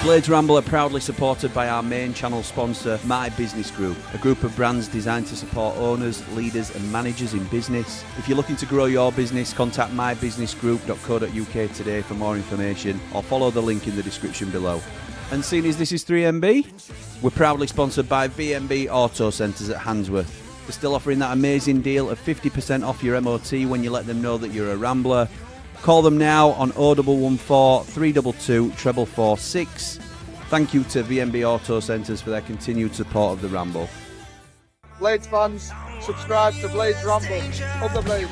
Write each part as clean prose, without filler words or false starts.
Blades Ramble are proudly supported by our main channel sponsor, My Business Group, a group of brands designed to support owners, leaders and managers in business. If you're looking to grow your business, contact mybusinessgroup.co.uk today for more information or follow the link in the description below. And seeing as this is 3MB, we're proudly sponsored by VMB Auto Centres at Handsworth. They're still offering that amazing deal of 50% off your MOT when you let them know that you're a Rambler. Call them now on 0114 322 4446. Thank you to VMB Auto Centres for their continued support of the Ramble. Blades fans, subscribe to Blades Ramble. Up the Blades.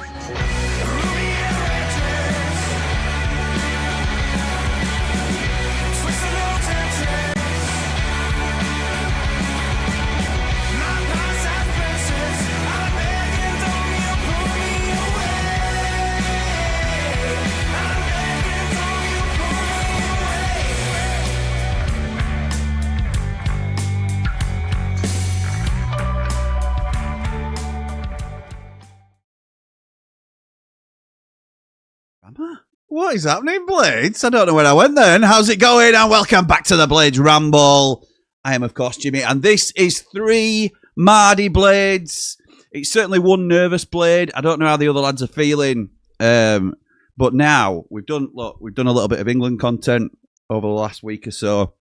What is happening, Blades? I don't know where I went then. How's it going? And welcome back to the Blades Ramble. I am, of course, Jimmy, and this is 3 Mardy Blades. It's certainly one nervous Blade. I don't know how the other lads are feeling, but now we've done a little bit of England content over the last week or so.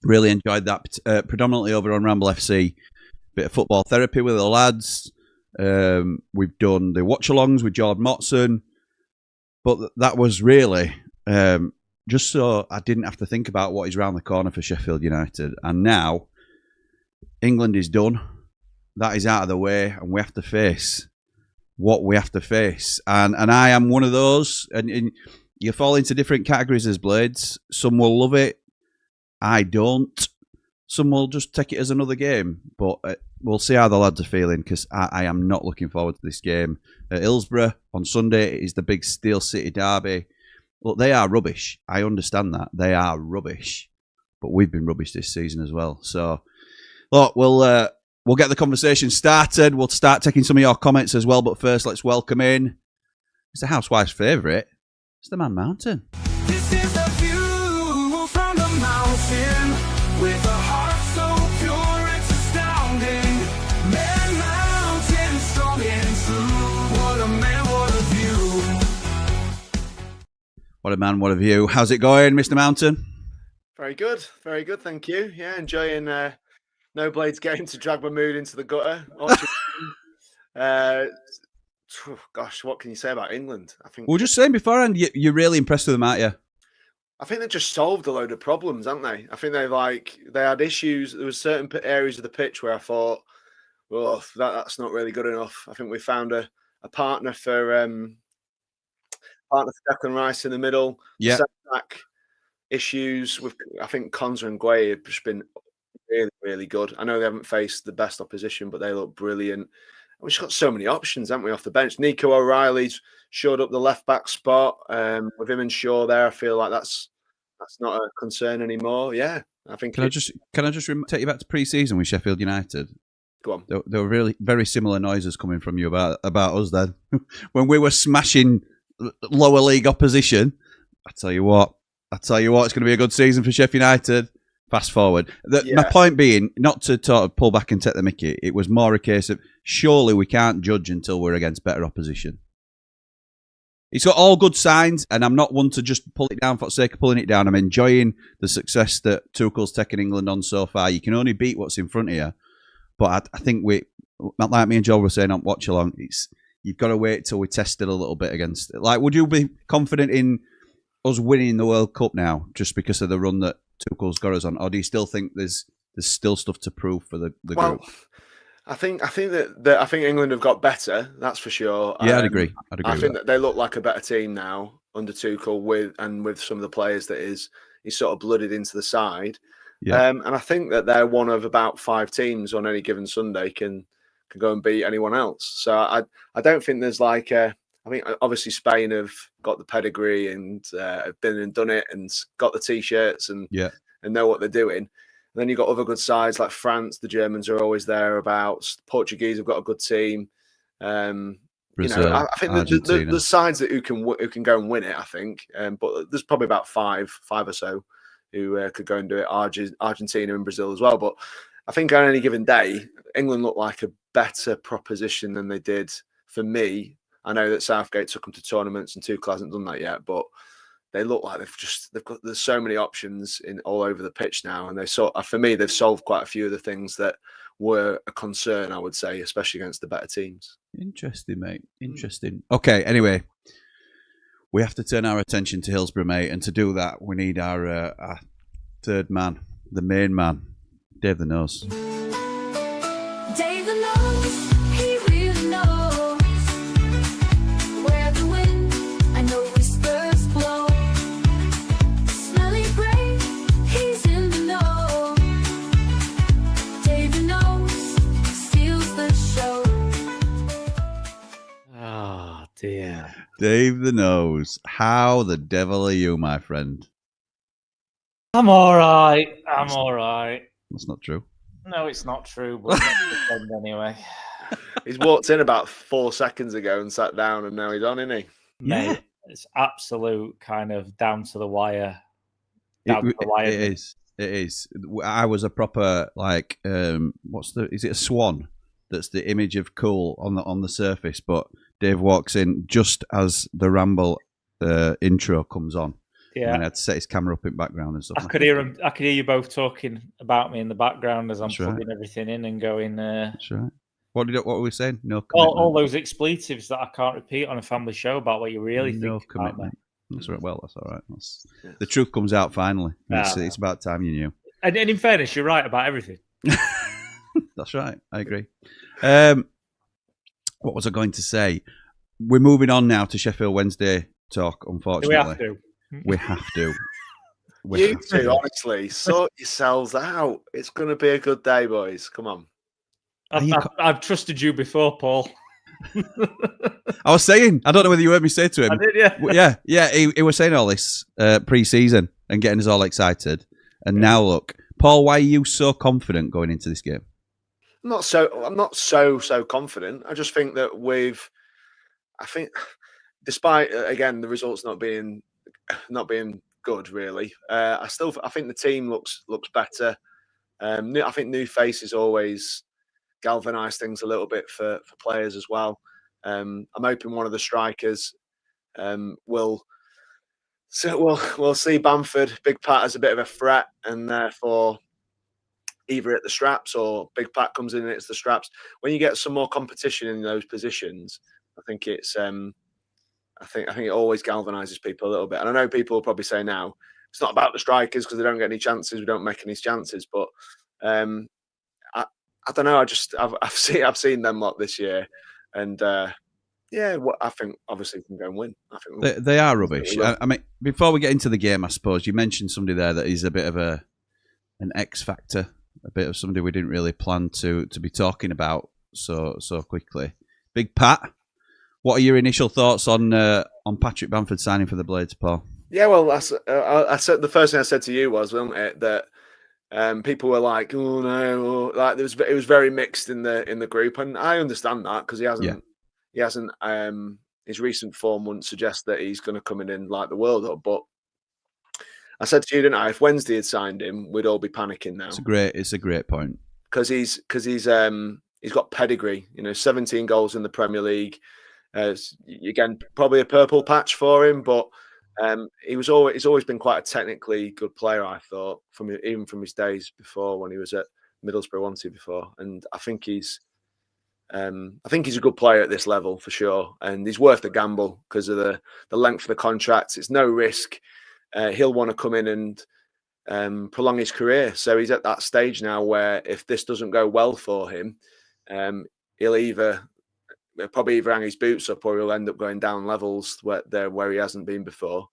Really enjoyed that, predominantly over on Ramble FC. Bit of football therapy with the lads. We've done the watch-alongs with Jordan Motson. But that was really just so I didn't have to think about what is round the corner for Sheffield United. And now England is done. That is out of the way, and we have to face what we have to face. And I am one of those. And you fall into different categories as Blades. Some will love it. I don't. Some will just take it as another game. But we'll see how the lads are feeling, because I am not looking forward to this game. At Hillsborough on Sunday is the big Steel City derby. Look, they are rubbish. I understand that. They are rubbish. But we've been rubbish this season as well. So, look, we'll get the conversation started. We'll start taking some of your comments as well. But first, let's welcome in Mr. Housewife's favourite, Mr. Man Mountain. This is the view from the mountain with a heart so pure it's astounding. Man Mountain, strong and true. What a man, what a view. What a man, what a view. How's it going, Mr. Mountain? Very good, thank you. Yeah, enjoying No Blades game to drag my mood into the gutter. Gosh, what can you say about England? I think We were just saying beforehand, you're really impressed with them, aren't you? I think they just solved a load of problems, haven't they? I think they had issues. There was certain areas of the pitch where I thought, well, that's not really good enough. I think we found a partner for Declan Rice in the middle. Yeah. Back issues with, I think Konza and Gueye have just been really, really good. I know they haven't faced the best opposition, but they look brilliant. We've just got so many options, haven't we, off the bench? Nico O'Reilly's showed up the left back spot with him and Shaw there. I feel like that's not a concern anymore. Yeah, I think. Can I just take you back to pre-season with Sheffield United? Go on. There were really very similar noises coming from you about us then when we were smashing lower league opposition. I tell you what, it's going to be a good season for Sheffield United. Fast forward. My point being, not to sort of pull back and take the mickey, it was more a case of surely we can't judge until we're against better opposition. It's got all good signs, and I'm not one to just pull it down for the sake of pulling it down. I'm enjoying the success that Tuchel's taken England on so far. You can only beat what's in front of you. But I think like me and Joel were saying on Watch Along, you've got to wait till we test it a little bit against it. Like, would you be confident in us winning the World Cup now just because of the run that Tuchel's got us on, or do you still think there's still stuff to prove for the group? I think England have got better. That's for sure. Yeah, I'd agree. I think that they look like a better team now under Tuchel with some of the players that he's sort of blooded into the side. Yeah. And I think that they're one of about 5 teams on any given Sunday can go and beat anyone else. So I don't think there's like I think obviously Spain have got the pedigree and have been and done it and got the t-shirts and know what they're doing. And then you've got other good sides like France. The Germans are always thereabouts. Portuguese have got a good team. Brazil, I think the sides that who can go and win it. I think, but there's probably about five or so who could go and do it. Argentina and Brazil as well. But I think on any given day, England looked like a better proposition than they did for me. I know that Southgate took them to tournaments and Tuchel hasn't done that yet, but they look like there's so many options in all over the pitch now, and for me they've solved quite a few of the things that were a concern, I would say, especially against the better teams. Interesting, mate. Interesting. Okay, anyway, we have to turn our attention to Hillsborough, mate, and to do that, we need our third man, the main man, Dave the Nose. Dave the Nose, he really knows where the wind, I know whispers blow. Smelly brain, he's in the know. Dave the Nose steals the show. Oh dear. Dave the Nose, how the devil are you, my friend? I'm all right. I'm all right. That's not true. No, it's not true, but anyway. He's walked in about 4 seconds ago and sat down, and now he's on, isn't he? Mate, it's absolute kind of down to the wire. It is. It is. I was a proper like is it a swan? That's the image of cool on the surface, but Dave walks in just as the Ramble intro comes on. Yeah, and I had to set his camera up in background and stuff. I could hear him. I could hear you both talking about me in the background as I'm That's plugging right. everything in and going. That's right. What were we saying? No commitment. All those expletives that I can't repeat on a family show about what you really no think about me. commitment. That's right. Well, that's all right. The truth comes out finally. It's about time you knew. And in fairness, you're right about everything. That's right. I agree. What was I going to say? We're moving on now to Sheffield Wednesday talk, unfortunately. Do we have to? We have to. You two, honestly, sort yourselves out. It's going to be a good day, boys. Come on. I've trusted you before, Paul. I was saying, I don't know whether you heard me say to him. I did, yeah. He was saying all this pre-season and getting us all excited. And now look, Paul, why are you so confident going into this game? I'm not so confident. I just think that despite again the results not being good, really, I think the team looks better. I think new faces always galvanise things a little bit for players as well. I'm hoping one of the strikers we'll see Bamford, Big Pat as a bit of a threat, and therefore either at the straps or Big Pat comes in and hits the straps. When you get some more competition in those positions, I think it's I think it always galvanises people a little bit. And I know people will probably say now it's not about the strikers because they don't get any chances, we don't make any chances. But I don't know. I've seen them lot this year, and I think obviously we can go and win. I think they are rubbish. I mean, before we get into the game, I suppose you mentioned somebody there that is a bit of an X factor, a bit of somebody we didn't really plan to be talking about so quickly. Big Pat. What are your initial thoughts on Patrick Bamford signing for the Blades, Paul? Yeah, well, I said the first thing I said to you was, wasn't it, that people were like, "Oh no," or like it was very mixed in the group, and I understand that because he hasn't his recent form wouldn't suggest that he's going to come in and light the world up. But I said to you, didn't I? If Wednesday had signed him, we'd all be panicking now. It's a great point because he's got pedigree. 17 goals in the Premier League. Again, probably a purple patch for him, but he's always been quite a technically good player. I thought even from his days before when he was at Middlesbrough, wasn't he, before? And I think he's a good player at this level for sure, and he's worth the gamble because of the length of the contract. It's no risk. He'll want to come in and prolong his career. So he's at that stage now where if this doesn't go well for him, he'll probably either hang his boots up or he'll end up going down levels where he hasn't been before.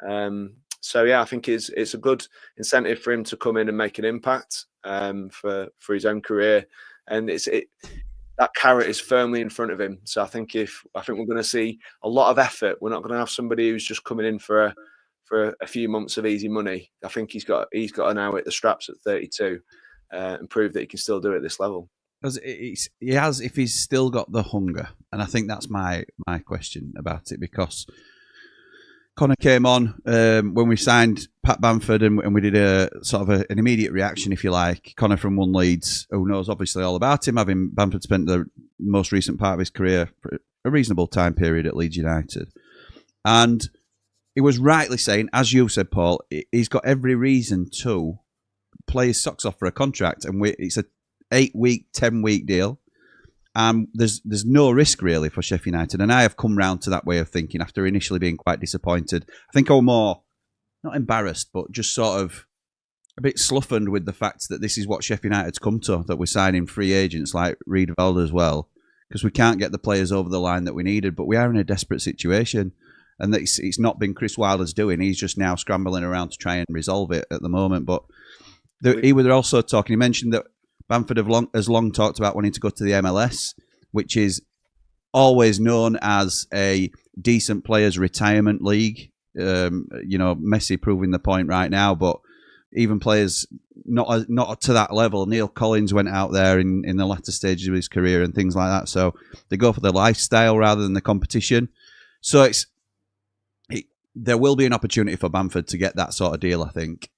So yeah, I think it's a good incentive for him to come in and make an impact for his own career, and that carrot is firmly in front of him. So I think we're going to see a lot of effort. We're not going to have somebody who's just coming in for a few months of easy money. I think he's got to now hit the straps at 32 and prove that he can still do it at this level. Because he has, if he's still got the hunger, and I think that's my question about it. Because Connor came on when we signed Pat Bamford, and we did a sort of an immediate reaction, if you like. Connor from One Leeds, who knows obviously all about him, having Bamford spent the most recent part of his career for a reasonable time period at Leeds United. And he was rightly saying, as you said, Paul, he's got every reason to play his socks off for a contract, and it's a 8-week, 10-week deal. There's no risk really for Sheffield United, and I have come round to that way of thinking after initially being quite disappointed. I think I'm more, not embarrassed, but just sort of a bit sloughened with the fact that this is what Sheffield United's come to, that we're signing free agents like Reid Velda as well, because we can't get the players over the line that we needed, but we are in a desperate situation. And it's not been Chris Wilder's doing. He's just now scrambling around to try and resolve it at the moment. But he was also talking. He mentioned that Bamford has long talked about wanting to go to the MLS, which is always known as a decent players' retirement league. Messi proving the point right now, but even players not to that level. Neil Collins went out there in the latter stages of his career and things like that. So they go for the lifestyle rather than the competition. So there will be an opportunity for Bamford to get that sort of deal, I think,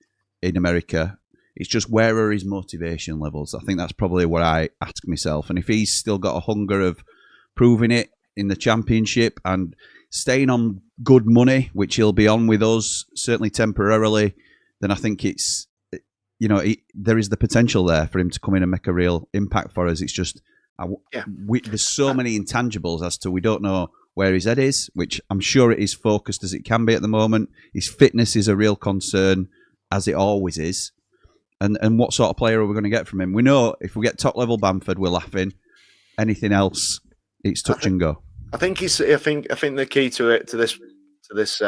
in America. It's just, where are his motivation levels? I think that's probably what I ask myself. And if he's still got a hunger of proving it in the Championship and staying on good money, which he'll be on with us, certainly temporarily, then I think it's, there is the potential there for him to come in and make a real impact for us. It's just, there's so many intangibles as to, we don't know where his head is, which I'm sure it is focused as it can be at the moment. His fitness is a real concern, as it always is. And what sort of player are we going to get from him? We know if we get top-level Bamford, we're laughing. Anything else, it's touch and go. I think the key to this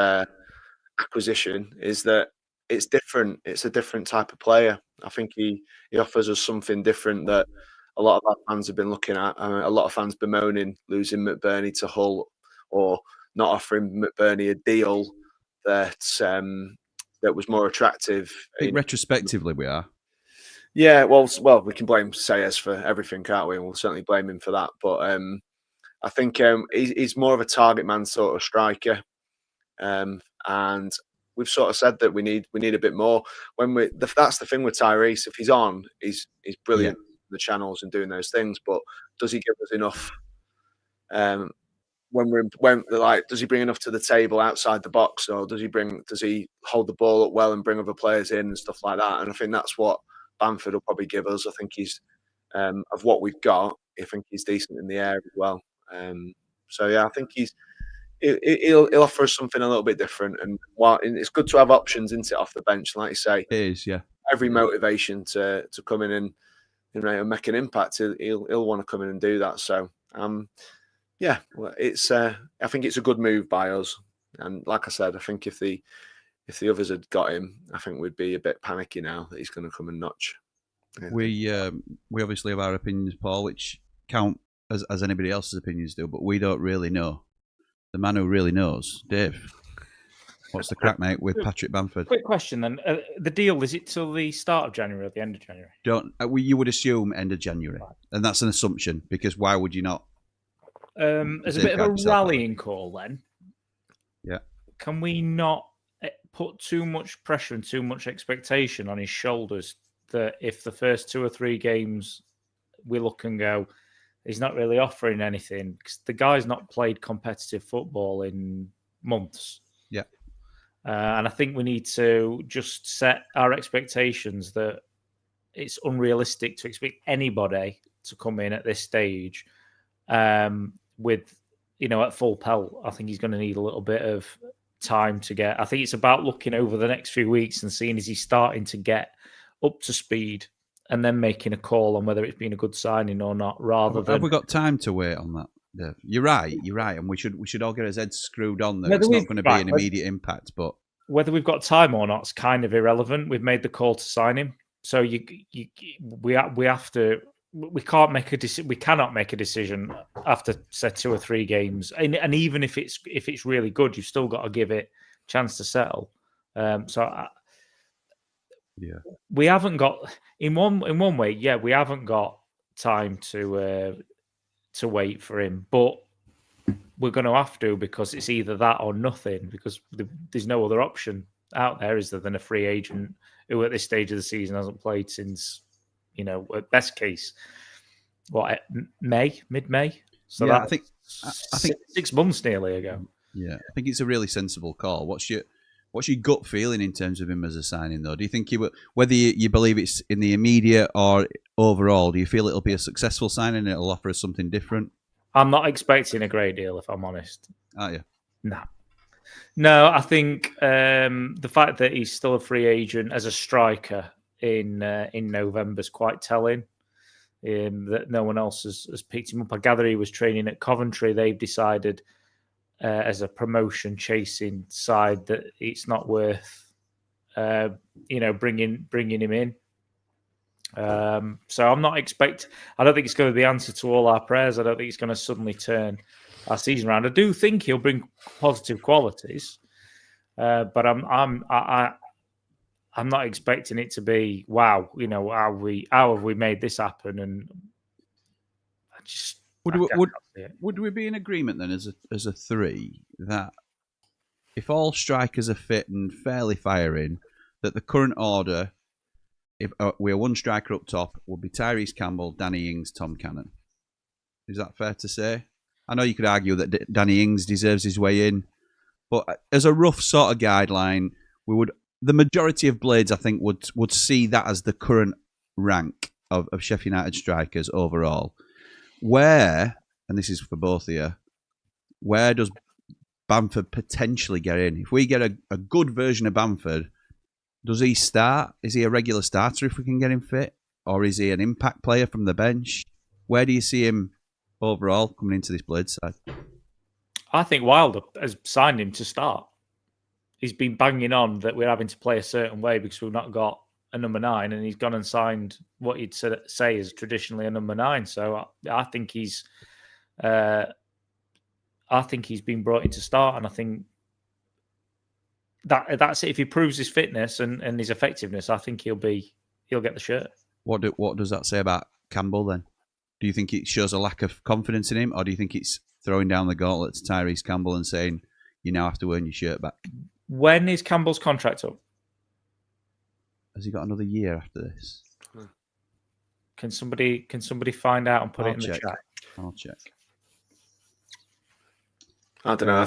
acquisition is that it's different. It's a different type of player. I think he offers us something different that a lot of our fans have been looking at. A lot of fans bemoaning losing McBurney to Hull, or not offering McBurney a deal that was more attractive. I think retrospectively we are. Yeah, well, we can blame Sayers for everything, can't we? And we'll certainly blame him for that. But I think he's more of a target man sort of striker, and we've sort of said that we need a bit more. That's the thing with Tyrese. If he's on, he's brilliant. Yeah. The channels and doing those things, but does he give us enough? Does he bring enough to the table outside the box, or does he hold the ball up well and bring other players in and stuff like that? And I think that's what Bamford will probably give us. I think he's of what we've got. I think he's decent in the air as well. So yeah, I think he'll offer us something a little bit different. And it's good to have options, isn't it, off the bench? Like you say, it is. Yeah, every motivation to come in and make an impact. He'll want to come in and do that. So I think it's a good move by us. And like I said, I think if the others had got him, I think we'd be a bit panicky now that he's going to come and notch. Yeah. We obviously have our opinions, Paul, which count as anybody else's opinions do, but we don't really know. The man who really knows, Dave. What's the crack, mate, with Patrick Bamford? Quick question then. The deal, is it till the start of January or the end of January? You would assume end of January. Right. And that's an assumption, because why would you not? As a bit of a rallying call then. Yeah. Can we not put too much pressure and too much expectation on his shoulders that if the first 2 or 3 games we look and go, he's not really offering anything, because the guy's not played competitive football in months. Yeah. And I think we need to just set our expectations that it's unrealistic to expect anybody to come in at this stage with, at full pelt. I think he's going to need a little bit of time to get. I think it's about looking over the next few weeks and seeing, is he starting to get up to speed, and then making a call on whether it's been a good signing or not. Have we got time to wait on that? Dave? You're right, and we should all get our heads screwed on that it's not going to be an immediate impact. But whether we've got time or not is kind of irrelevant. We've made the call to sign him, so we have to. We can't make a decision. We cannot make a decision after, say, 2 or 3 games, and even if it's really good, you've still got to give it a chance to settle. We haven't got in one way. Yeah, we haven't got time to wait for him, but we're going to have to, because it's either that or nothing, because there's no other option. out there, is there, than a free agent who at this stage of the season hasn't played since, at best case, mid-May? So Yeah, that's I think 6 months nearly ago. Yeah, I think it's a really sensible call. What's your gut feeling in terms of him as a signing, though? Do you think whether you believe it's in the immediate or overall, do you feel it'll be a successful signing and it'll offer us something different? I'm not expecting a great deal, if I'm honest. Are you? No, I think the fact that he's still a free agent as a striker in November is quite telling. That no one else has picked him up. I gather he was training at Coventry. They've decided as a promotion chasing side that it's not worth bringing him in. So I'm not I don't think it's going to be the answer to all our prayers. I don't think it's going to suddenly turn our season around. I do think he'll bring positive qualities, but I'm not expecting it to be wow. How have we made this happen? And I just would we be in agreement then as a three that if all strikers are fit and fairly firing, that the current order, if we're one striker up top, would be Tyrese Campbell, Danny Ings, Tom Cannon? Is that fair to say? I know you could argue that Danny Ings deserves his way in, but as a rough sort of guideline, the majority of Blades, I think, would see that as the current rank of Sheffield United strikers overall. Where, and this is for both of you, where does Bamford potentially get in? If we get a good version of Bamford, does he start? Is he a regular starter if we can get him fit? Or is he an impact player from the bench? Where do you see him overall coming into this Blades side? I think Wilder has signed him to start. He's been banging on that we're having to play a certain way because we've not got a number 9, and he's gone and signed what you'd say is traditionally a number 9. So I think he's been brought in to start, and I think that's it. If he proves his fitness and his effectiveness, I think he'll get the shirt. What does that say about Campbell then? Do you think it shows a lack of confidence in him, or do you think it's throwing down the gauntlet to Tyrese Campbell and saying you now have to earn your shirt back? When is Campbell's contract up? Has he got another year after this? Can somebody find out and put it in the chat? I'll check. I don't know.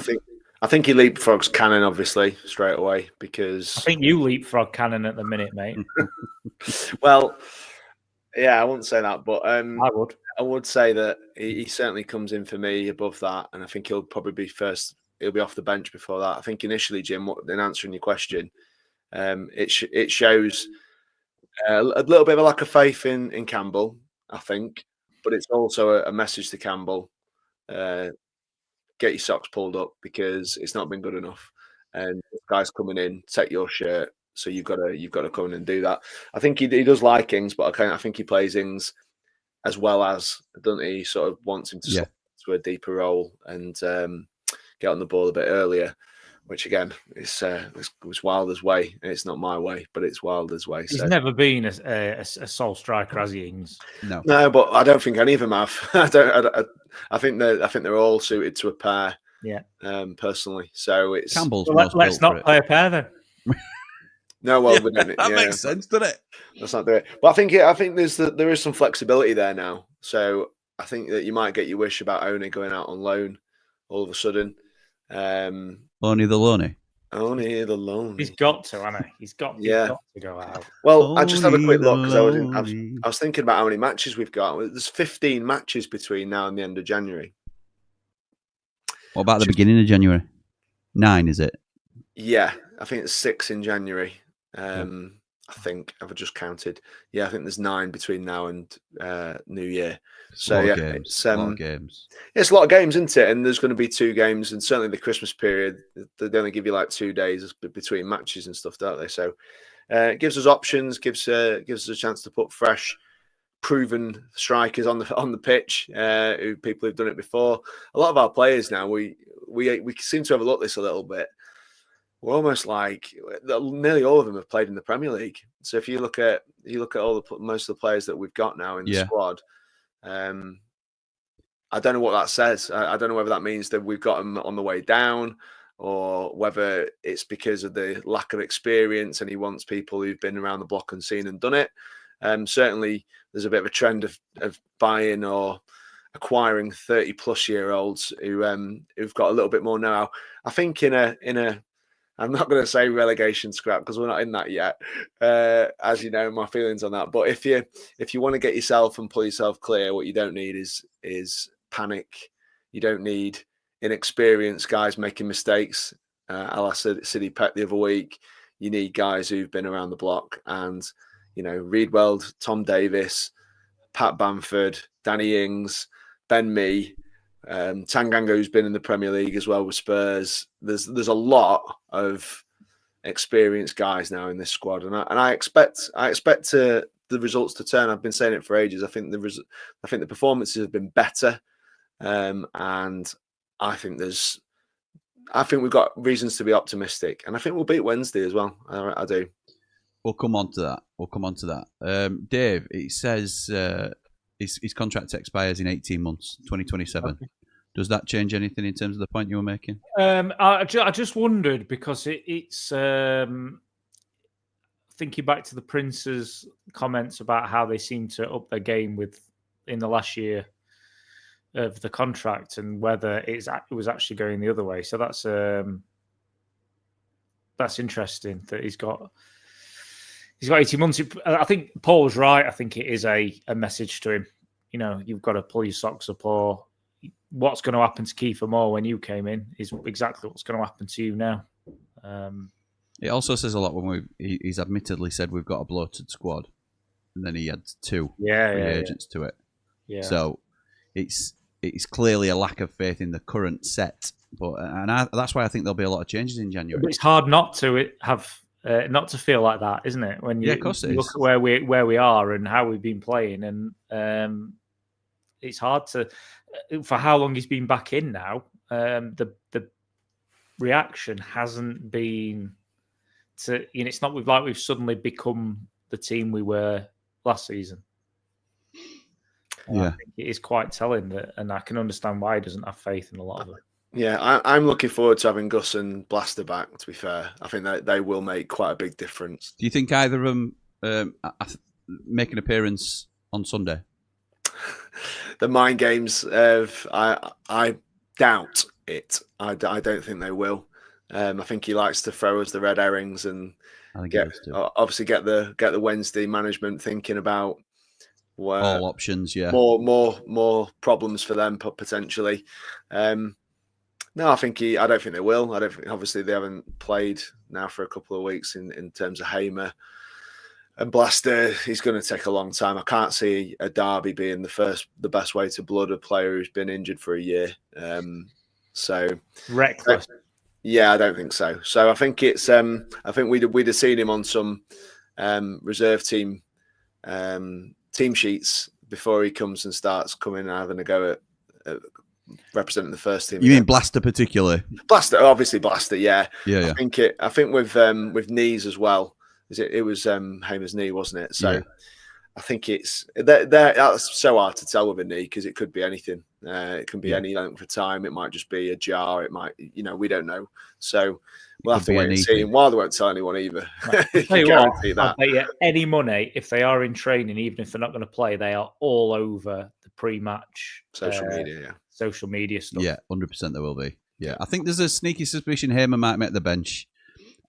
I think he leapfrogs Cannon obviously straight away because I think you leapfrog Cannon at the minute, mate. Well, yeah, I wouldn't say that, but I would. I would say that he certainly comes in for me above that, and I think he'll probably be first. He'll be off the bench before that. I think initially, Jim, in answering your question, it shows a little bit of a lack of faith in Campbell, I think, but it's also a message to Campbell: get your socks pulled up because it's not been good enough, and this guy's coming in, take your shirt. So you've got to come in and do that. I think he does like Ings, but I think he plays Ings as well as, doesn't he? He sort of wants him to slip to a deeper role and get on the ball a bit earlier, which again was Wilder's way. It's not my way, but it's Wilder's way. He's never been a sole striker, has he, Ings? No, but I don't think any of them have. I think they're all suited to a pair. Yeah. Personally, so it's Campbell's. Well, let's not play a pair then. No, well, we don't. That makes sense, doesn't it? Let's not do it. But I think there is some flexibility there now. So I think that you might get your wish about Oni going out on loan all of a sudden. Only the Loney. Only the Loney. He's got to, hasn't he? He's got to go out. Well, I just had a quick look because Loney. I was thinking about how many matches we've got. There's 15 matches between now and the end of January. What about the beginning of January? 9, is it? Yeah, I think it's 6 in January. I think I've just counted. Yeah, I think there's 9 between now and New Year. So yeah, it's a lot of games. It's a lot of games, isn't it? And there's going to be 2 games, and certainly the Christmas period, they only give you like 2 days between matches and stuff, don't they? So it gives us options, gives us a chance to put fresh, proven strikers on the pitch, people who've done it before. A lot of our players now, we seem to overlook this a little bit. We're almost like nearly all of them have played in the Premier League. So if you look at most of the players that we've got now in the squad, I don't know what that says. I don't know whether that means that we've got them on the way down, or whether it's because of the lack of experience and he wants people who've been around the block and seen and done it. Certainly, there's a bit of a trend of buying or acquiring 30-plus-year-olds who've got a little bit more know-how. I think in a I'm not going to say relegation scrap because we're not in that yet, as you know my feelings on that. But if you want to get yourself and pull yourself clear, what you don't need is panic. You don't need inexperienced guys making mistakes. A la City Pet the other week. You need guys who've been around the block, and Reedweld, Tom Davis, Pat Bamford, Danny Ings, Ben Mee. Tanganga, who's been in the Premier League as well with Spurs. There's a lot of experienced guys now in this squad, and I expect the results to turn. I've been saying it for ages. I think the performances have been better, and I think we've got reasons to be optimistic, and I think we'll beat Wednesday as well. I do. We'll come on to that. Dave, it says his contract expires in 18 months, 2027. Okay. Does that change anything in terms of the point you were making? I just wondered because it's thinking back to the Prince's comments about how they seem to up their game in the last year of the contract, and whether it was actually going the other way. So that's interesting that he's got 18 months. I think Paul was right. I think it is a message to him. You've got to pull your socks up, or what's going to happen to Kiefer Moore when you came in is exactly what's going to happen to you now. It also says a lot when he's admittedly said we've got a bloated squad, and then he had two free agents to it. Yeah. So it's clearly a lack of faith in the current set, that's why I think there'll be a lot of changes in January. But it's hard not to not to feel like that, isn't it? When you of course it look is. at where we are and how we've been playing, and it's hard to for how long he's been back in now. The reaction hasn't been to it's not we've suddenly become the team we were last season. Yeah, I think it is quite telling that, and I can understand why he doesn't have faith in a lot of it. Yeah, I'm looking forward to having Gus and Blaster back, to be fair. I think that they will make quite a big difference. Do you think either of them make an appearance on Sunday? The mind games of I doubt it. I don't think they will. I think he likes to throw us the red herrings and obviously get the Wednesday management thinking about all options. Yeah, more problems for them potentially. No, I don't think they will. I don't think, obviously they haven't played now for a couple of weeks in terms of Hamer and Blaster. He's going to take a long time. I can't see a derby being the best way to blood a player who's been injured for a year. So reckless. Yeah, I don't think so. So I think it's I think we'd have seen him on some reserve team sheets before he comes and starts coming and having a go at representing the first team. You mean Blaster particularly? Blaster, obviously Blaster. Yeah. Yeah. I think with knees as well. It was Hamer's knee, wasn't it? So yeah. I think that's so hard to tell with a knee because it could be anything. It can be any length of time. It might just be a jar. It might, we don't know. So we'll have to wait and see. And while they won't tell anyone either, I'll bet you any money if they are in training, even if they're not going to play, they are all over the pre-match social media stuff. Yeah, 100% there will be. Yeah, I think there's a sneaky suspicion Hamer might make the bench.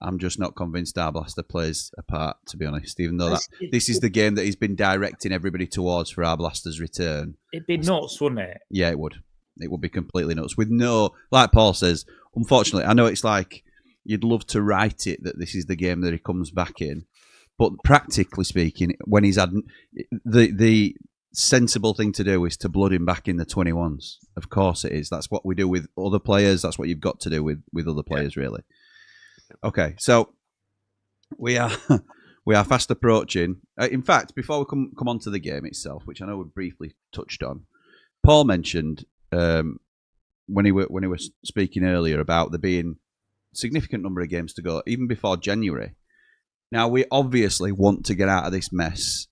I'm just not convinced our Blaster plays a part, to be honest, even though this is the game that he's been directing everybody towards for our Blaster's return. It'd be nuts, wouldn't it? Yeah, it would. It would be completely nuts. With like Paul says, unfortunately, I know it's like you'd love to write it that this is the game that he comes back in, but practically speaking, when he's had the sensible thing to do is to blood him back in the 21s. Of course it is. That's what we do with other players. That's what you've got to do with other players, really. Okay, so we are fast approaching. In fact, before we come on to the game itself, which I know we briefly touched on, Paul mentioned when he was speaking earlier about there being a significant number of games to go, even before January. Now we obviously want to get out of this mess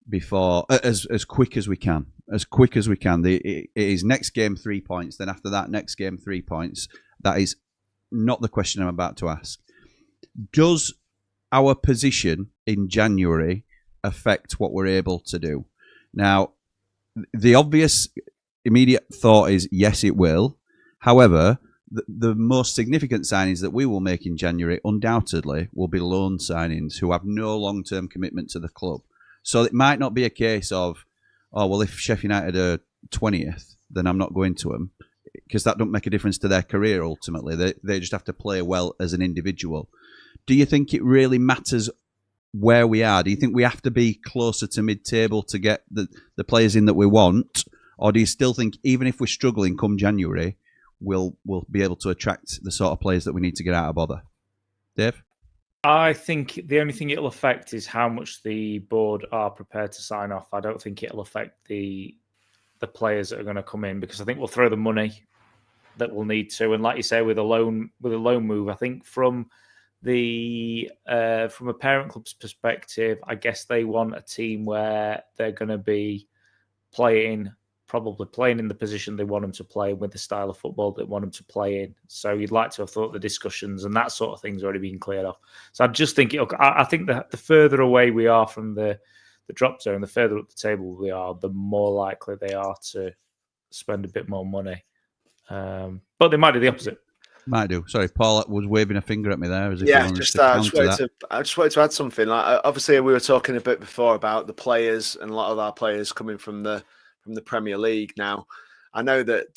before as quick as we can. As quick as we can. It is next game 3 points. Then after that, next game 3 points. That is not the question I'm about to ask. Does our position in January affect what we're able to do? Now, the obvious immediate thought is yes, it will. However, the most significant signings that we will make in January undoubtedly will be loan signings who have no long-term commitment to the club. So it might not be a case of, oh, well, if Sheffield United are 20th, then I'm not going to them, because that don't make a difference to their career ultimately. They just have to play well as an individual. Do you think it really matters where we are? Do you think we have to be closer to mid-table to get the players in that we want? Or do you still think even if we're struggling come January, we'll be able to attract the sort of players that we need to get out of bother? Dave? I think the only thing it'll affect is how much the board are prepared to sign off. I don't think it'll affect the players that are going to come in, because I think we'll throw the money that we'll need to. And like you say, with a loan move, I think from a parent club's perspective, I guess they want a team where they're going to be probably playing in the position they want them to play, with the style of football they want them to play in. So you'd like to have thought the discussions and that sort of thing's already been cleared off. So I just think I think that the further away we are from the drop zone, the further up the table we are, the more likely they are to spend a bit more money. But they might do the opposite. Might do. Sorry, Paul was waving a finger at me there. As if Yeah, I just I just wanted to add something. Like, obviously, we were talking a bit before about the players, and a lot of our players coming from the Premier League. Now, I know that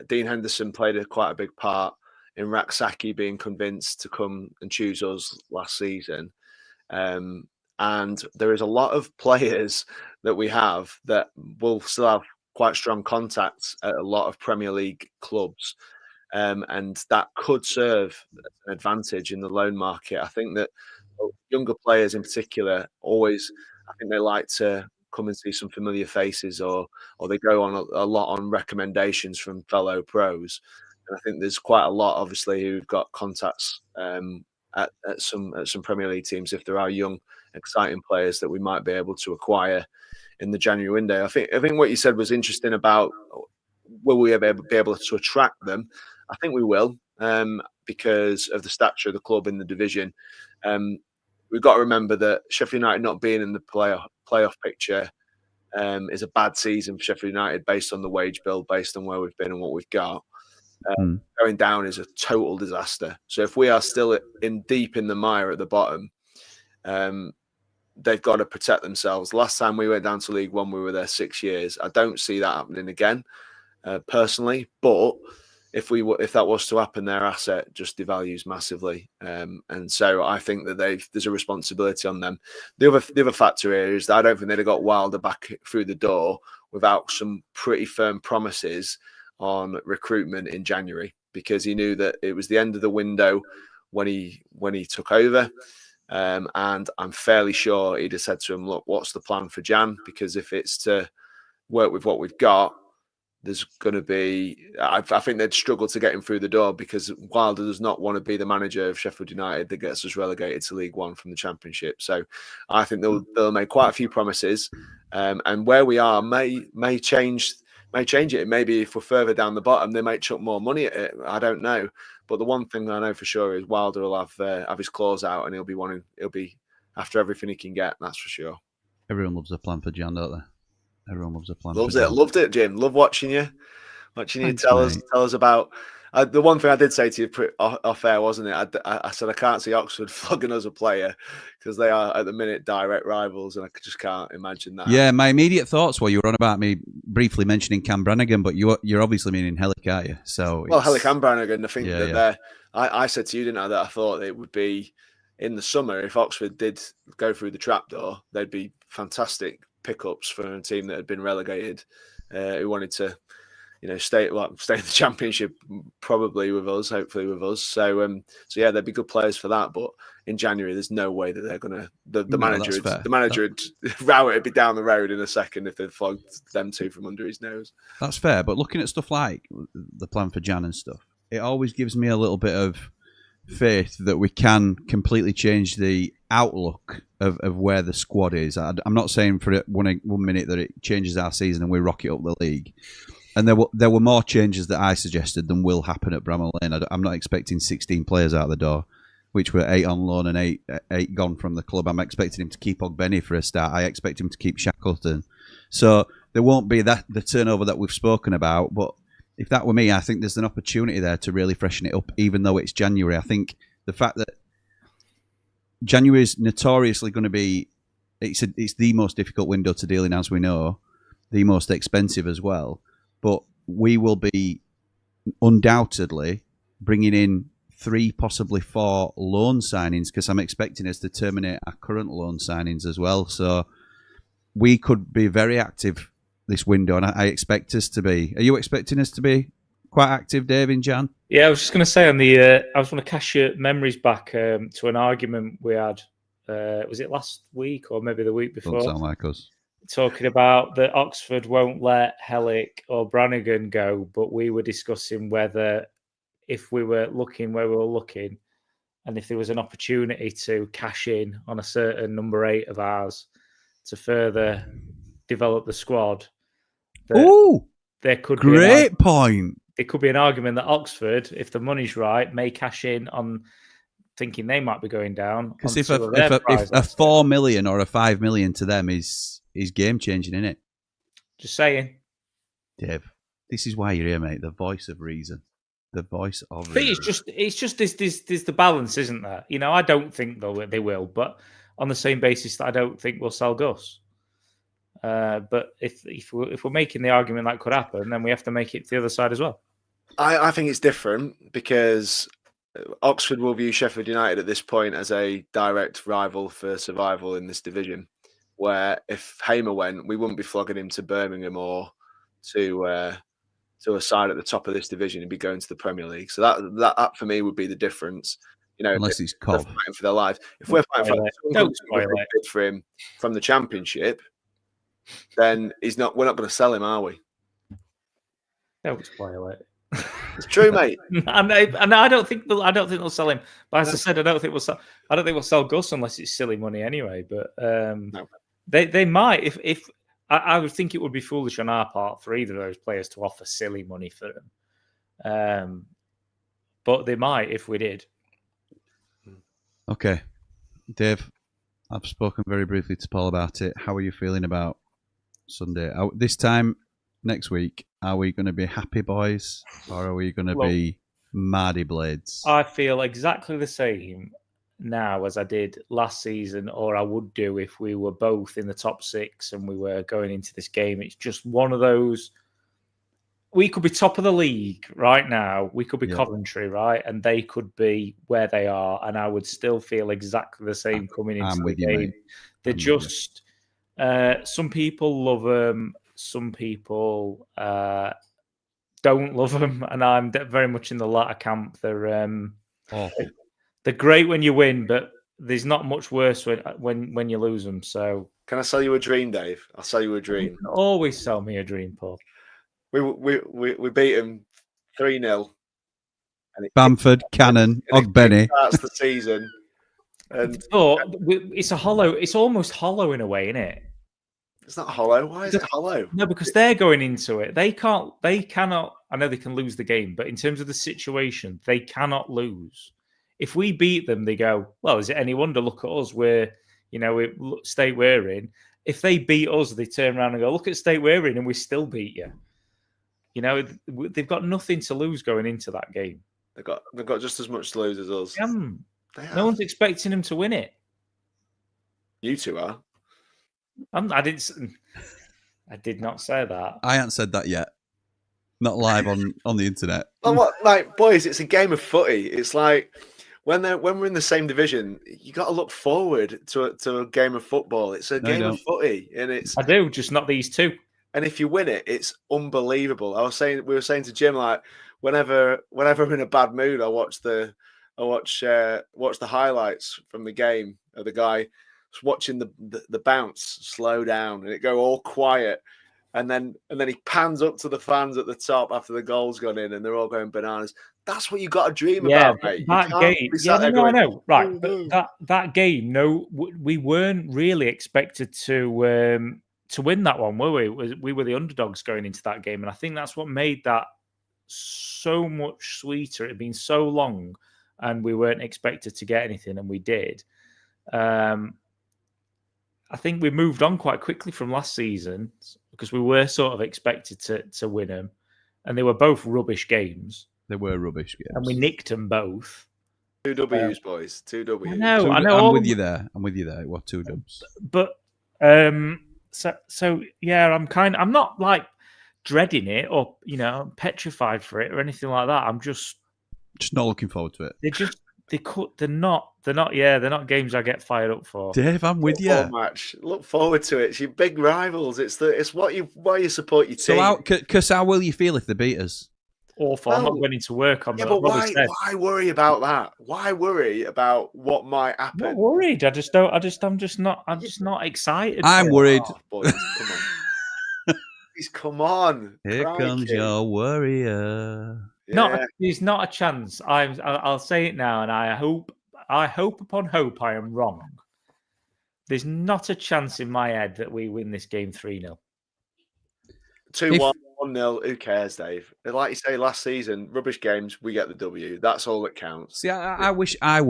Dean Henderson played quite a big part in Raksaki being convinced to come and choose us last season. And there is a lot of players that we have that will still have quite strong contacts at a lot of Premier League clubs. And that could serve an advantage in the loan market. I think that younger players in particular I think they like to come and see some familiar faces, or they go on a lot on recommendations from fellow pros. And I think there's quite a lot, obviously, who've got contacts at some Premier League teams, if there are young, exciting players that we might be able to acquire in the January window. I think what you said was interesting about will we be able to attract them. I think we will, because of the stature of the club in the division. We've got to remember that Sheffield United not being in the playoff picture is a bad season for Sheffield United, based on the wage bill, based on where we've been and what we've got. Going down is a total disaster. So if we are still deep in the mire at the bottom, they've got to protect themselves. Last time we went down to League One, we were there 6 years. I don't see that happening again, personally. But if that was to happen, their asset just devalues massively, and so I think that there's a responsibility on them. The other factor here is that I don't think they'd have got Wilder back through the door without some pretty firm promises on recruitment in January, because he knew that it was the end of the window when he took over, and I'm fairly sure he'd have said to him, "Look, what's the plan for Jan? Because if it's to work with what we've got, there's going to be, I think they'd struggle to get him through the door, because Wilder does not want to be the manager of Sheffield United that gets us relegated to League One from the Championship." So I think they'll make quite a few promises, and where we are may change it. Maybe if we're further down the bottom, they might chuck more money at it. I don't know. But the one thing I know for sure is Wilder will have his claws out, and he'll be after everything he can get. That's for sure. Everyone loves a plan for Jan, don't they? Everyone loves a plan. Loved it, Jim. Love watching you. Thanks, tell us about. The one thing I did say to you off air, wasn't it? I said I can't see Oxford flogging us a player, because they are at the minute direct rivals, and I just can't imagine that. Yeah, my immediate thoughts were you were on about me briefly mentioning Cam Brannigan, but you're obviously meaning Hellick, aren't you? So Hellick and Brannigan. I think that I said to you, didn't I, that I thought it would be in the summer, if Oxford did go through the trapdoor, they'd be fantastic pickups for a team that had been relegated, who wanted to, stay in the Championship, probably with us, hopefully with us. So yeah, they'd be good players for that. But in January, there's no way that they're gonna. The manager would Rowett would be down the road in a second if they flogged them two from under his nose. That's fair. But looking at stuff like the plan for Jan and stuff, it always gives me a little bit of faith that we can completely change the outlook of where the squad is. I'm not saying for one minute that it changes our season and we rocket up the league, And there were more changes that I suggested than will happen at Bramall Lane. I'm not expecting 16 players out the door, which were 8 on loan and eight gone from the club. I'm expecting him to keep Ogbeni for a start. I expect him to keep Shackleton. So there won't be the turnover that we've spoken about. But if that were me, I think there's an opportunity there to really freshen it up, even though it's January. I think the fact that January is notoriously going to be, it's the most difficult window to deal in, as we know, the most expensive as well. But we will be undoubtedly bringing in 3, possibly 4 loan signings, because I'm expecting us to terminate our current loan signings as well. So we could be very active this window, and I expect us to be. Are you expecting us to be quite active, Dave, in Jan? Yeah, I was just going to say on the. I was going to cast your memories back to an argument we had. Was it last week or maybe the week before? Don't sound like us. Talking about that Oxford won't let Hellick or Brannigan go, but we were discussing whether, if we were looking where we were looking, and if there was an opportunity to cash in on a certain number 8 of ours to further develop the squad. Oh, there could great point. There could be an argument that Oxford, if the money's right, may cash in on thinking they might be going down. Because if a 4 million or a 5 million to them is game changing, isn't it? Just saying, Dave. This is why you're here, mate. The voice of reason. The voice of reason. It's just this the balance, isn't there? You know, I don't think they will, but on the same basis that I don't think we'll sell Gus. But if we're making the argument that could happen, then we have to make it to the other side as well. I think it's different because Oxford will view Sheffield United at this point as a direct rival for survival in this division. Where if Hamer went, we wouldn't be flogging him to Birmingham or to a side at the top of this division. He'd be going to the Premier League. So that for me would be the difference. You know, unless he's Cov fighting for their lives. If we're fighting for him from the Championship, then we're not going to sell him, are we? Don't spoil it. It's true, mate. and I don't think they'll sell him. But as I said, I don't think we'll sell Gus unless it's silly money anyway. But no. They might. If I would think it would be foolish on our part for either of those players to offer silly money for them. But they might if we did. Okay, Dave, I've spoken very briefly to Paul about it. How are you feeling about Sunday? This time next week, are we going to be happy boys or are we going to be Mardy Blades? I feel exactly the same now as I did last season, or I would do if we were both in the top 6 and we were going into this game. It's just one of those. We could be top of the league right now. We could be Coventry, right? And they could be where they are. And I would still feel exactly the same coming into the game. Mate. They're just, some people love them. Some people don't love them. And I'm very much in the latter camp. They're great when you win, but there's not much worse when you lose them. So, can I sell you a dream, Dave? I'll sell you a dream. You can always sell me a dream, Paul. We beat him 3-0. Bamford, Cannon, Ogbeni. That's the season. And it's almost hollow in a way, isn't it? It's not hollow. Why is it hollow? No, because they're going into it. They cannot. I know they can lose the game, but in terms of the situation, they cannot lose. If we beat them, they go, well, is it any wonder? Look at us. State we're in. If they beat us, they turn around and go, look at state we're in, and we still beat you. You know, they've got nothing to lose going into that game. They've got just as much to lose as us. No one's expecting them to win it. You two are. I did not say that. I haven't said that yet. Not live on the internet. Boys, it's a game of footy. It's like when we're in the same division, you got to look forward to a game of football. It's a game of footy, and I do, just not these two. And if you win it, it's unbelievable. We were saying to Jim, like, whenever I'm in a bad mood, I watch the highlights from the game of the guy watching the bounce slow down and it go all quiet, and then he pans up to the fans at the top after the goal's gone in, and they're all going bananas. That's what you got to dream about, mate. That game, I know, right? But that game, no, we weren't really expected to to win that one, were we? We were the underdogs going into that game, and I think that's what made that so much sweeter. It had been so long, and we weren't expected to get anything, and we did. I think we moved on quite quickly from last season because we were sort of expected to win them, and they were both rubbish games. They were rubbish games, and we nicked them both. 2 W's, boys. 2 W's. I know. I'm with you there. It was 2 dubs. But so yeah, I'm not like dreading it or petrified for it or anything like that. I'm just not looking forward to it. They're not games I get fired up for. Dave, I'm with you. Match. Look forward to it. It's your big rivals. It's why you support your team. So how will you feel if they beat us? Awful. I'm not going into work on that. But why worry about that? Why worry about what might happen? I'm not worried. I'm just not excited. I'm worried. Oh, boys, come on. Please, come on. Here comes your warrior. Yeah. There's not a chance. I'll say it now, and I hope upon hope I am wrong. There's not a chance in my head that we win this game 3-0. 2-1, 1-0. Who cares, Dave? Like you say, last season, rubbish games, we get the W. That's all that counts. See, I wish I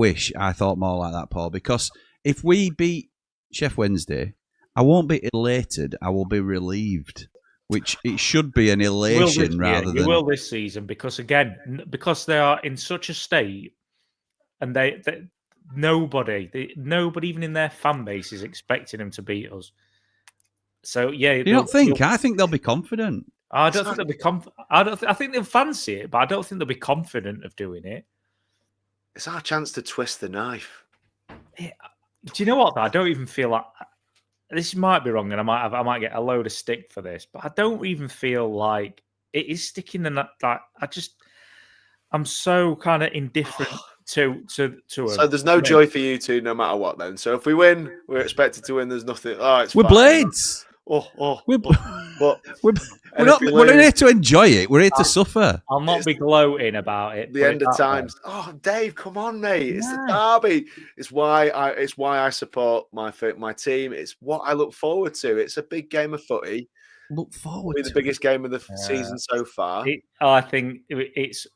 thought more like that, Paul, because if we beat Chef Wednesday, I won't be elated. I will be relieved. Which it should be an elation rather than... You will this season because they are in such a state and nobody even in their fan base is expecting them to beat us. So, yeah... You don't think? I think they'll be confident. I don't think they'll be confident. I think they'll fancy it, but I don't think they'll be confident of doing it. It's our chance to twist the knife. Do you know what? I don't even feel like... This might be wrong, and I might get a load of stick for this, but I don't even feel like it is sticking the nut. Like I'm so kind of indifferent to. So there's no joy for you two, no matter what. Then, so if we win, we're expected to win. There's nothing. We're fine. Blades. We're not here to enjoy it. We're here to suffer. I'll not be gloating about it. The end of times. Oh, Dave, come on, mate! It's the derby. It's why I support my team. It's what I look forward to. It's a big game of footy. Look forward to the biggest game of the season so far. I think it's